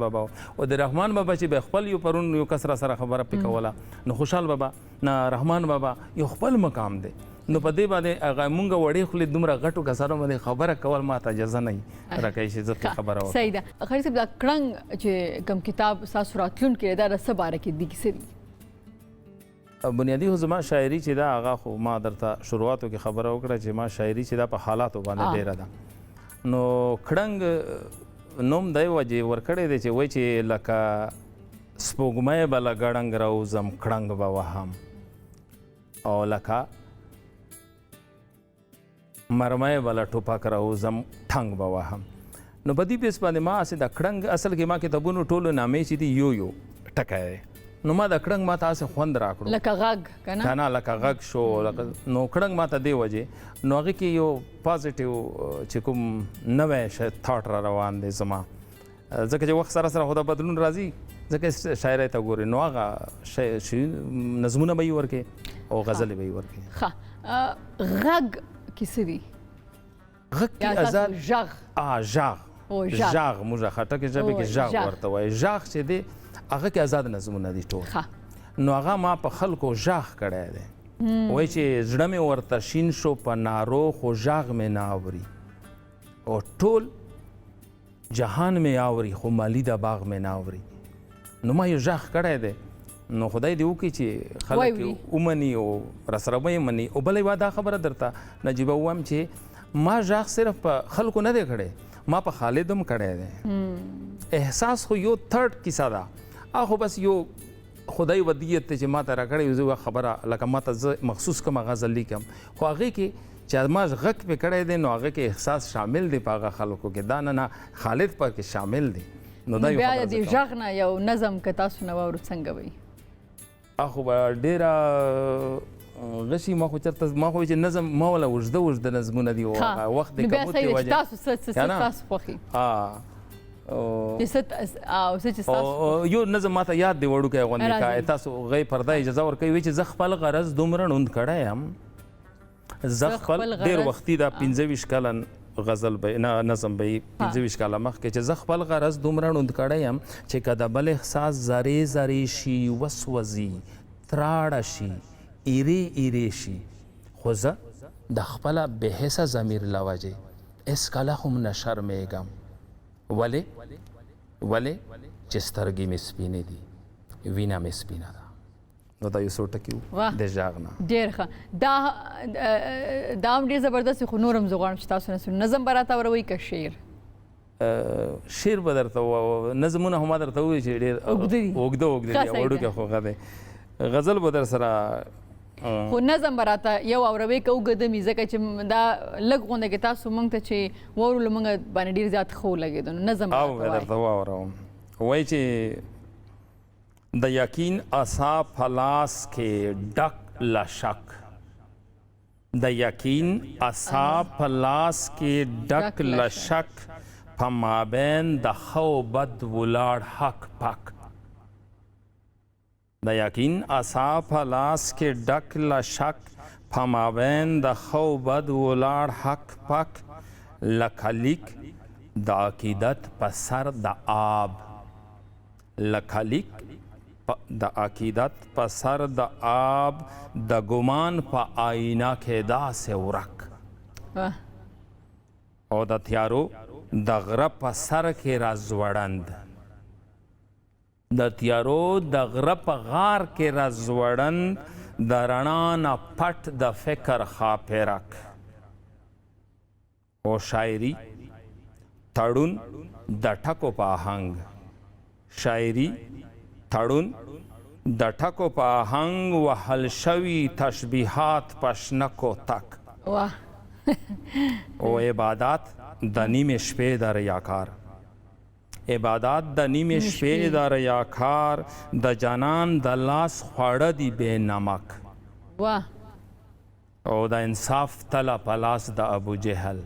بابا او د رحمان بابا چې به خپل یو پرون یو کس را سره خبره پې کوله، نو خوشحال بابا نه رحمان بابا یو خپل مقام دی. نو په دې باندې هغه مونږ وړې خولې دومره غټو کسانو باندې خبره کول ما ته اجازه نه راکوي چې زه پرې خبره وکړم. صحیح ده. خالد صاحب دا کړنګ چې کوم کتاب ستاسو راتلونکی دی دا د څه باره کې دي کیسې دي؟ بنیادي خو زما شاعري چې ده هغه خو ما درته شروعاتو کې خبره وکړه چې ما شاعري چې ده په حالاتو باندې ډېره ده. نو کړنګ نوم دی وجې ورکړی دی چې وایي چې لکه سپوږمۍ به له ګړنګ راوځم کړنګ به وهم، او لکه مرمۍ به له ټوپک راوځم ټنګ به وهم. نو په دې بیس باندې ما هسې د کړنګ اصل کې ما کتابونو ټولو نامې چې دي یو ټکی دی، نو ما د کړنګ ما ته هسې خوند راکړو لکه غږ که نه لکه غږ شو. نو کړنګ ما ته دې وجې نو هغې کې یو پازیټیو چې کوم نوی تھاټ را روان دی زما، ځکه چې وخت سره سره خو د بدلون راځي، ځکه شاعرۍ ته ګورې نو هغه نظمونه به یې ورکې او غزلې به یې ورکې. ښه غږ کیسې دي؟ غږ کې آزاد غږ غږ موږ خټکې ژبې کې غږ ورته وایي. غږ چې دی هغه کې آزاد نظمونه دي ټول. نو هغه ما په خلکو غږ کړی دی، وایي چې زړه مې ورته شین شو په نارو خو غږ مې نه اوري، او ټول جهان مې اوري خو مالی د باغ مې نه اوري. نو ما یو غږ کړی دی، نو خدای دې وکړي چې خلک ومني او راسره به یې مني. او بله یوه دا خبره درته نجیبه ووایم چې ما غږ صرف په خلکو نه دی کړی، ما په خالد هم کړی دی. احساس خو یو تھرډ کیسه ده، خو بس یو خدای ودیت ته چې ما ته راکړی یو خبره لکه ما ته زه مخصوص کوم غزل لیکم، خو هغې کې چې ما غږ پې کړی دی نو هغه کې احساس شامل دی په هغه خلکو کې، دا نه خالد پکې شامل دی. نو دا بیا د غږ نه یو نظم که تاسو نه واورو څنګه وي؟ خو به ډېره غشي ما خو چېرته ما خو چې نظم ما وله اوږده نظمونه دي او وخت د کمبود د وجې تاسو څه تاسو خوښي یو نظم ما ته یاد دی وړوکی غوندې که تاسو غی پرده اجازه ورکوي وایي چې زه خپل غرض دومره ړوند کړی یم، زه خپل ډېر وختي دا 25 کلن غزل به نه نظم به 25 کاله مخکې چې زه خپل غرض دومره ړوند کړی یم چې که د بل احساس ذرې ذرې شي وسوځي تراړه شي ایرې ایرې شي خو زه د خپله بېحسه ضمیر له وجې هېڅکله هم نه شرمېږم ولې چې سترګې مې سپینې دي وینه مې سپینه ده نو دا یو څو ټکي وو د ژغ نه ډېر ښه دا هم ډېر زبردست خو نور هم زه غواړم چې تاسو نه نظم به راته وروئ که شعر شعر به درته نظمونه هم ما درته ووایي چې ډېر اوږده دي وړوکی خو ښه دی غزل به در سره خو نظم به راته یو اوروئ که اوږده مي ځکه چې دا لږ غونده کې تاسو موږ ته چې واورو له موږ باندې ډېر زیات ښه ولګېدو نو نظم به درته واوروم وایي چې د یقین عصا پلاس کې ډک لشک د یقین عصا پلاس کې ډک لشک په مابین د ښه و بد ولاړ حق پک د یقین عصا پلاس کې ډک لشک په مابین د ښه و بد ولاړ حق پک لکه لیک د عقیدت په سر د آب لکه لیک د عقیدت په سر د آب د ګمان په آینه کې داسې ورک او د تیارو د غره په سر کې رازوړند د تیارو د غره په غار کې رازوړند د رڼا نه پټ د فکر خاپرک او شاعري تړون د ټکو په آهنګ شاعري تړون د ټکو په آهنګ وهل شوي تشبیهات په شنکو تک او عبادات د نیمې شپې د ریاکار عبادات د نیمې شپې د ریاکار د جانان د لاس خواړه دي بې نمک او د انصاف طلب په لاس د ابو جهل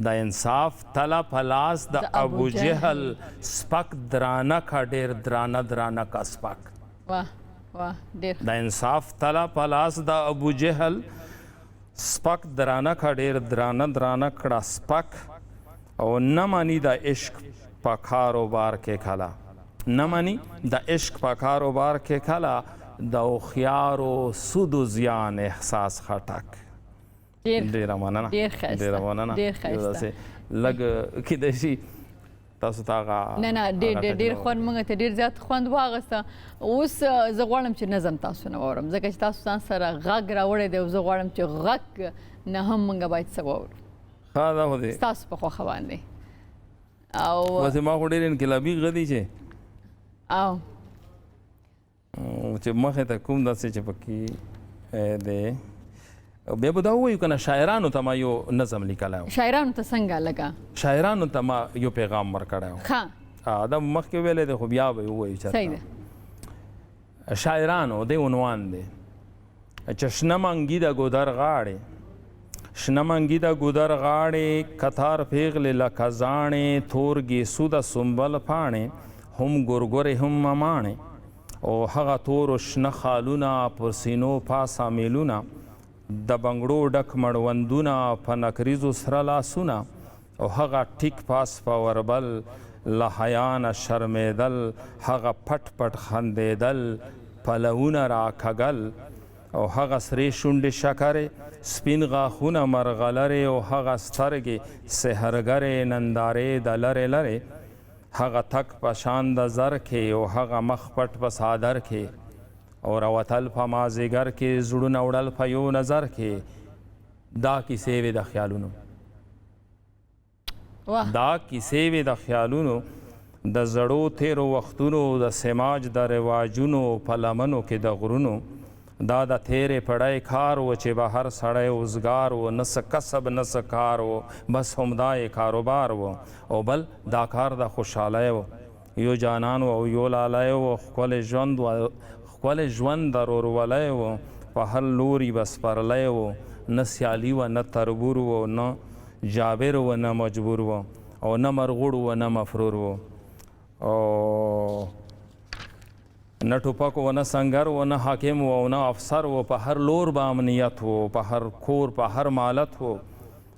د انصاف طلب پلاس د ابو جهل سپک درانه کا ډیر درانه کا سپک د انصاف طلب پلاس د ابو جهل سپک درانه کا ډیر درانه کړه سپک او نه مانی د عشق په کاروبار کې کلا نه مانی د عشق په کاروبار کې کلا د هوښیارو سود و زیان احساس خټک ډېره مننه ډېره مننه داسې لږ کیدای شي تاسو ته هغه نه ډېر خوند موږ ته ډېر زیات خوند واغسته اوس زه غواړم چې نظم تاسو نه واورم ځکه چې تاسو ځان سره غږ راوړی دی او زه غواړم چې غږ نه هم موږ باید څه واورو ښه دا خو دی ستاسو په خوښه باندې او واسې ما خو ډېر انقلابي غږ دی چې مخې ته کوم داسې چې پکې دی بیا به دا ووایو که نه شاعرانو ته ما یو نظم لیکلی و شاعرانو ته څنګه لکه شاعرانو ته ما یو پیغام ورکړی و دا مخکې ویلی دی خو بیا به یې ووایو چېرته شاعرانو دی عنوان دی چې شنه منګي د ګودر غاړې شنه منګي د ګودر غاړې کتار پیغلې لکه زاڼې تور ګیسو د سنبل پاڼې هم ګورګورې هم مماڼې او هغه تورو شنه خالونه پر سینو پاسه میلونه د بنګړو ډک مړوندونه په نکریزو سره لاسونه او هغه ټیک پاس په وربل له حیا نه شرمېدل هغه پټ پټ خندېدل پلوونه راکږل او هغه سرې شونډې شکرې سپین غاښونه مرغلرې او هغه سترګې سحرګرې نندارې د لرې لرې هغه تک په شان د زر کې او هغه مخ پټ په څادر کې او راوتل په مازدیګر کې زړونه وړل په یو نظر کې دا کیسې وې د خیالونو دا کیسې وې د خیالونو د زړو تیرو وختونو د سماج د رواجونو په لمنو کې د غرونو دا د تیرې پړی کار و چې به هر سړی اوزګار و نه څه کسب نه څه کار و بس همدا یې کاروبار و او بل دا کار د خوشحالی و یو جانان و او یو لالی و ښکلی ژوند د رورولۍ و په هر لوري به سپرلی و نه سیالي و نه تربور و نه جابر و نه مجبور و او نه مرغوړ و نه مفرور و او نه ټوپک و نه سنگر و نه حاکم و نه افسر و په هر لور به امنیت و په هر کور په هر مالت و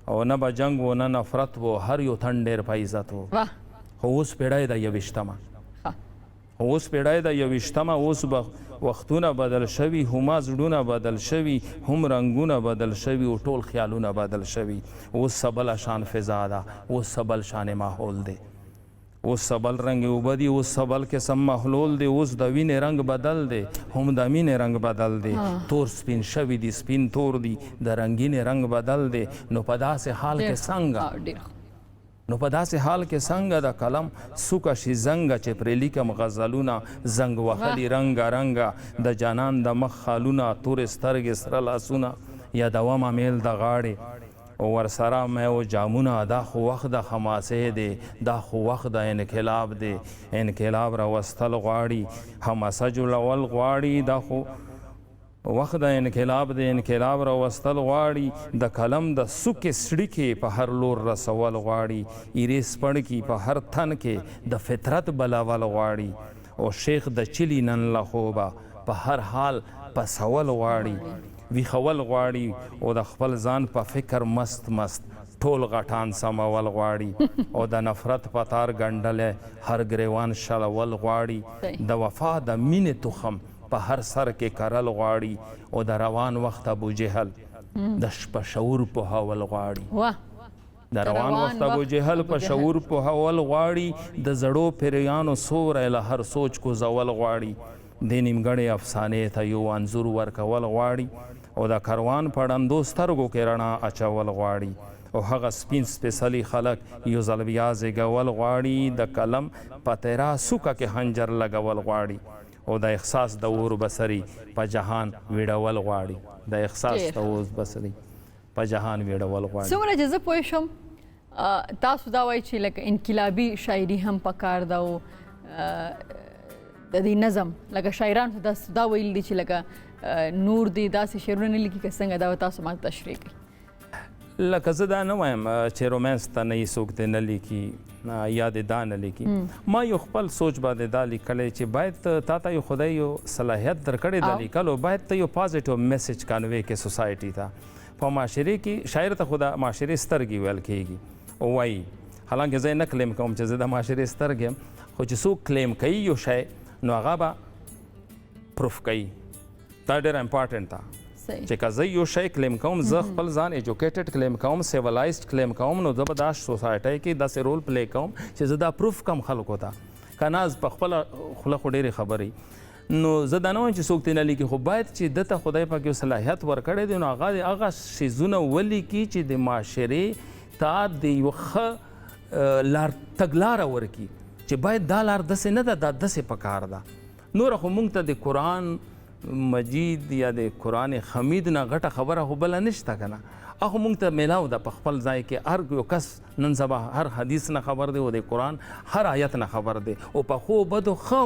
او نه به جنگ و نه نفرت و هر یو تن ډېر په عزت و واه خو اوس پیړۍ د یویشتمه اوس پیړۍ د یویشتمه اوس به وختونه بدل شوي هما زړونه بدل شوي هم رنګونه بدل شوي او ټول خیالونه بدل شوي اوس سبل شان فضا ده اوس سبل شان ماحول دی اوس سبل رنګ اوبه دي اوس سبل قسم محلول دی اوس د وینې رنګ بدل دی هم د مینې رنګ بدل دی تور سپین شوي دي سپین تور دي د رنګینې رنګ بدل دی نو په داسې حال کې څنګه نو په داسې حال کې څنګه د قلم سوکه شي زنګه چې پرې لیکم غزلونه زنګ وهلي رنګه رنګه د جانان د مخ خالونه تورې سترګې سره لاسونه یادومه میل د غاړې او ورسره مې و جامونه دا خو وخت د خماسې دی دا خو وخت د انقلاب دی انقلاب راوستل غواړي حماسه جوړول غواړي دا خو وخت د انقلاب د انقلاب راوستل غواړي د قلم د سوکې سړیکې په هر لور رسول غواړي ایرې سپړکي په هر تن کې د فطرت بلاول غواړي او شیخ د چلی نن له خوبه په هر حال په سول غواړي ویښول غواړي او د خپل ځان په فکر مست مست ټول غټان سمول غواړي او د نفرت په تار ګنډلې هر ګریوان شلول غواړي د وفا د مینې تخم په هر سر کې کرل غواړي او د روان وخت ابو جهل د شپه شعور پوهول غواړي د روان وخت ابو جهل په شعور پوهول غواړي د زړو پیریانو سوری له هر سوچ کو زول غواړي د نیمګړې افسانې ته یو انځور ورکول غواړي او د کاروان په ړندو سترګو کې رڼا اچول غواړي او هغه سپین سپېڅلي خلک یو ځل بیا زیږول غواړي د قلم په تیرا سوکه کې خنجر لګول غواړي او د احساس د اور بصري په جهان ویډول غواړي د احساس د اور بصري په جهان ویډول غواړي څومره چې زه پوه شم تاسو دا وایئ چې لکه انقلابي شاعري هم پکار ده او د دې نظم لکه شاعرانو دا ویل دي چې لکه نور دی داسې شعرونه نه لیکي که څنګه دا تاسو ما تشریح کړئ لکه زه دا نه وایم چې رومانس ته نه یې څوک دی نه لیکي یا د دا نه لیکي ما یو خپل سوچ باندې دا لیکلی چې باید تا ته یو خدای یو صلاحیت درکړی د لیکلو باید ته یو پازیټیو میسج کانوی کې سوسایټي ته په معاشرې کې شاعر ته خو د معاشرې سترګې ویل کېږي او وایي حالانکه زه نه کلیم کوم چې زه د معاشرې سترګې یم خو چې څوک کلیم کوي یو شی نو هغه به پروف کوي دا ډېره امپارټنټ ده چې که زه یو شی کلیم کوم زه خپل ځان ایجوکیټډ کلیم کوم سیولایزډ کلیم کوم نو زه به دا سوسایټۍ کې داسې رول پلی کوم چې زه دا پروف کوم خلکو ته که نه په خپله خوله خو ډېرې خبرې نو زه دا نه وایم چې څوک ترې نه لیکي خو باید چې ده ته خدای پاک یو صلاحیت ورکړی دی نو هغه څیزونه ولیکي چې د معاشرې ته د یو ښه تګلاره ورکړي چې باید دا لار داسې نه ده دا داسې پکار ده نوره خو موږ ته د قرآن مجید یا د قرآن حمید نه غټه خبره خو بله نشته که نه هغه موږ ته میلاو ده په خپل ځای کې هر یو کس نن سبا هر حدیث نه خبر دی او د قرآن هر آیت نه خبر دی او په ښو بدو ښه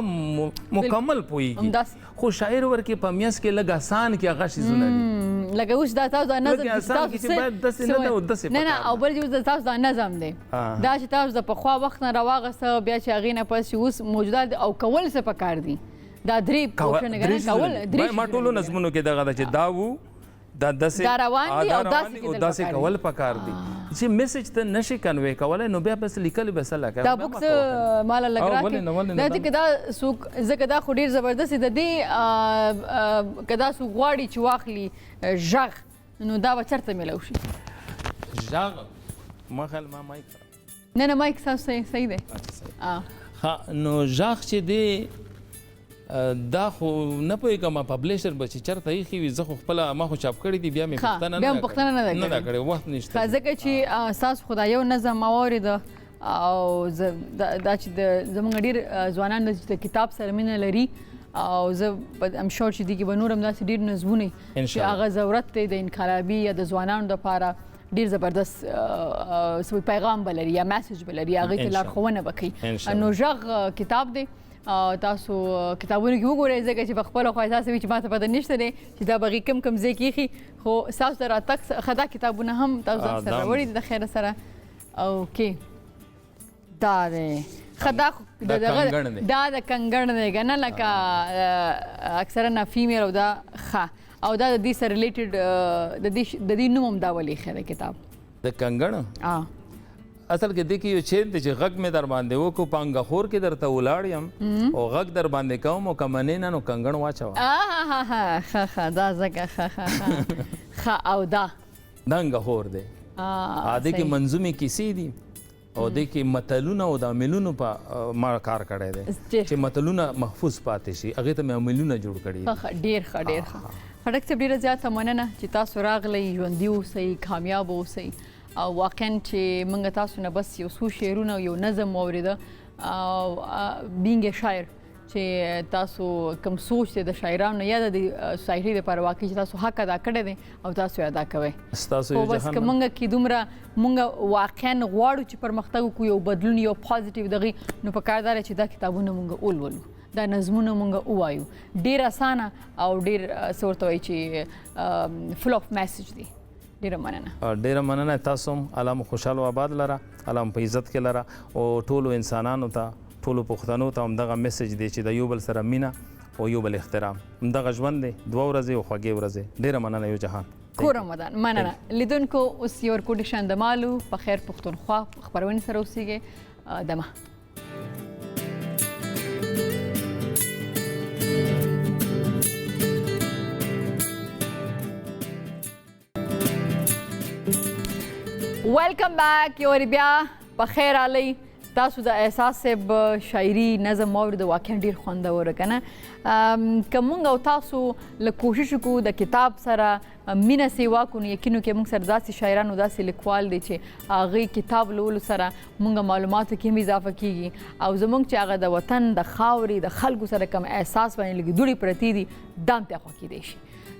مکمل پوهېږي خو شاعر ورکې په میاس کې لږ آسان کې هغه شیزونه دي لکه اوس دا تاسو د نظم نه او بل چې تاسو د نظم دی دا چې تاسو د پخوا وخت نه راواغسته بیا چې هغې نه پس اوس موجودات او کول څه پکار دي دا درې کول ما ټولو نظمونو کې دغه ده چې دا وو دا روان دي او داسې کول پکار دي چې میسج ته نشي کنوی کولی نو بیا بس لیکل به څه لکه دا بوکس ماله لګ راکړي دا چې که دا څوک ځکه دا خو ډېر زبردست د دې که دا څوک غواړي چې واخلي غږ نو دا به چېرته میلاو شي غږ ما خیال ما مایک نه مایک ستاسو صحیح دی نو غږ چې دی دا خو نه پوهېږم پبلیشر به چې چېرته ایښي وي زه خو خپله ما خو چاپ کړي دي بیا مې پوښتنه نه ده کړې وخت نشته ځکه چې ستاسو خو دا یو نظم واورېده او دا چې زموږ ډېر ځوانان د کتاب سره مینه لري او زه ام شور چې دي کې به نور هم داسې ډېر نظمونه چې هغه ضرورت دی د انقلابي یا د ځوانانو دپاره ډېر زبردست پیغام به لري یا میسج به لري هغې ته لارښوونه به کوي نو غږ کتاب دی تاسو کتابونو کې وګورئ ځکه چې په خپله خوا تاسو وي چې ما ته پته نشته دی چې دا به کم ځای کې ایښي خو ستاسو ته راتګ ښه دا کتابونه هم تاسو ځان سره راوړي دي د خیره سره اوکې دا دی ښه دا د کنګڼ دی که نه لکه اکثرا فیمیل او دا ښه او دا د دې سره ریلیټډ د دې نوم هم دا ولې ایښی دی کتاب د کنګڼ اصل کې د کې یو چین دی چې غږ مې در باندې وکړو په انګخور کې درته ولاړ یم او غږ در باندې کوم او که منې نه نو کنګڼ واچوه ښه دا ځکه ښه او دا انګخور دی د کې منظومې کیسې دي او د کې متلونه او د عملونو په ما کار کړی دی چې متلونه محفوظ پاتې شي هغې ته مې عملونه جوړ کړي دي ډېر ښه خټک صاحب ډېره زیاته مننه چې تاسو راغلی ژوندي اوسئ کامیاب اوسئ او واقعا چې موږ تاسو نه بس یو څو شعرونه یو نظم واورېده او بینګ شاعر چې تاسو کوم سوچ دی د شاعرانو یا د سوسایټي دپاره واقعي چې تاسو حق ادا کړی دی او تاسو یې ادا کوئ خو بس که موږ کې دومره موږ واقعا غواړو چې پرمختګ وکړو یو بدلون یو پازیټیو دغې نو پکار دا چې دا کتابونه موږ ولولو دا نظمونه مونږ ووایو ډیر اسانه او ډیر څه ورته وایي چې فل اف میسج دی ډیره مننه تاسو هم الله مو خوشحاله آباد لره الله مو په عزت کې لره او ټولو انسانانو ته ټولو پښتنو ته همدغه میسج دی چې د یو بل سره مینه او یو بل احترام همدغه ژوند دی 2 ورځې او خوږې ورځې ډیره مننه یو جهان کور رمضان مننه لیدونکو اوس یو ورکوټ شاندمالو په خیر پښتونخوا خبرونه سره اوسېږئ دمه ویلکم بیک یو وارې بیا په خیر رالی تاسو د احساس صاحب شاعري نظم واورېده واقعا ډېر خوندوره که نه که موږ او تاسو له کوشش وکړو د کتاب سره مینه سیوا کړو نو یقینو کې موږ سره داسې شاعران او داسې لیکوال دی چې هغوی کتاب لولو سره موږ معلوماتو کې هم اضافه کیږي او زموږ چې هغه د وطن د خاورې د خلکو سره کوم احساس باندې لږې دوړې پرتې دي دا هم پرې خوښ کیدی شي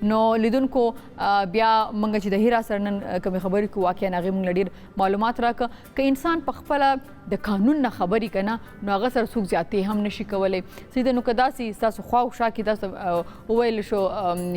نو لیدونکو بیا موږ چې د هیرا سره نن کومې خبرې کوو واقعا هغې موږ له ډېر معلومات راکړه که انسان په خپله د قانون نه خبرې که نه نو هغه سره څوک زیاتې هم نشي کولی سیده نو که داسې ستاسو خوا او شا کې تاسو وویل شو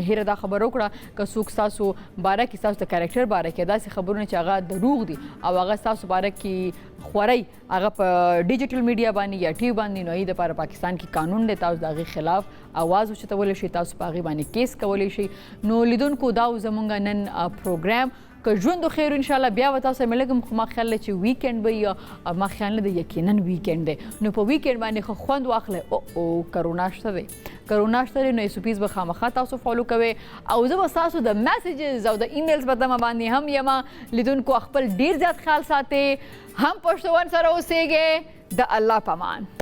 هیره دا خبره وکړه که څوک ستاسو باره کې ستاسو د کرکټر باره کې داسې خبرونه چې هغه دروغ دي او هغه ستاسو باره کې خورئ هغه په ډیجیټل میډیا باندې یا ټي وي باندې نو هغې دپاره پاکستان کې قانون دی تاسو د هغې خلاف اواز اوچتولی شئ تاسو په هغې باندې کیس کولی شئ نو لیدونکو دا زموږ نن پروګرام که ژوند خیر انشاءالله بیا به تاسو مې لږ خو ما خیال دی چې ویکینډ به یا ما خیال نه دی یقینا ویکینډ دی نو په ویکینډ باندې خو خوند واخلئ او کرونا شته دی کرونا شته دی نو SOPs به خامخا تاسو فالو کوئ او زه به ستاسو د میسیجز او د ایمیلز په تمه باندې هم یم لیدونکو خپل ډېر زیات خیال ساتئ هم پښتون سره اوسېږئ د الله په امان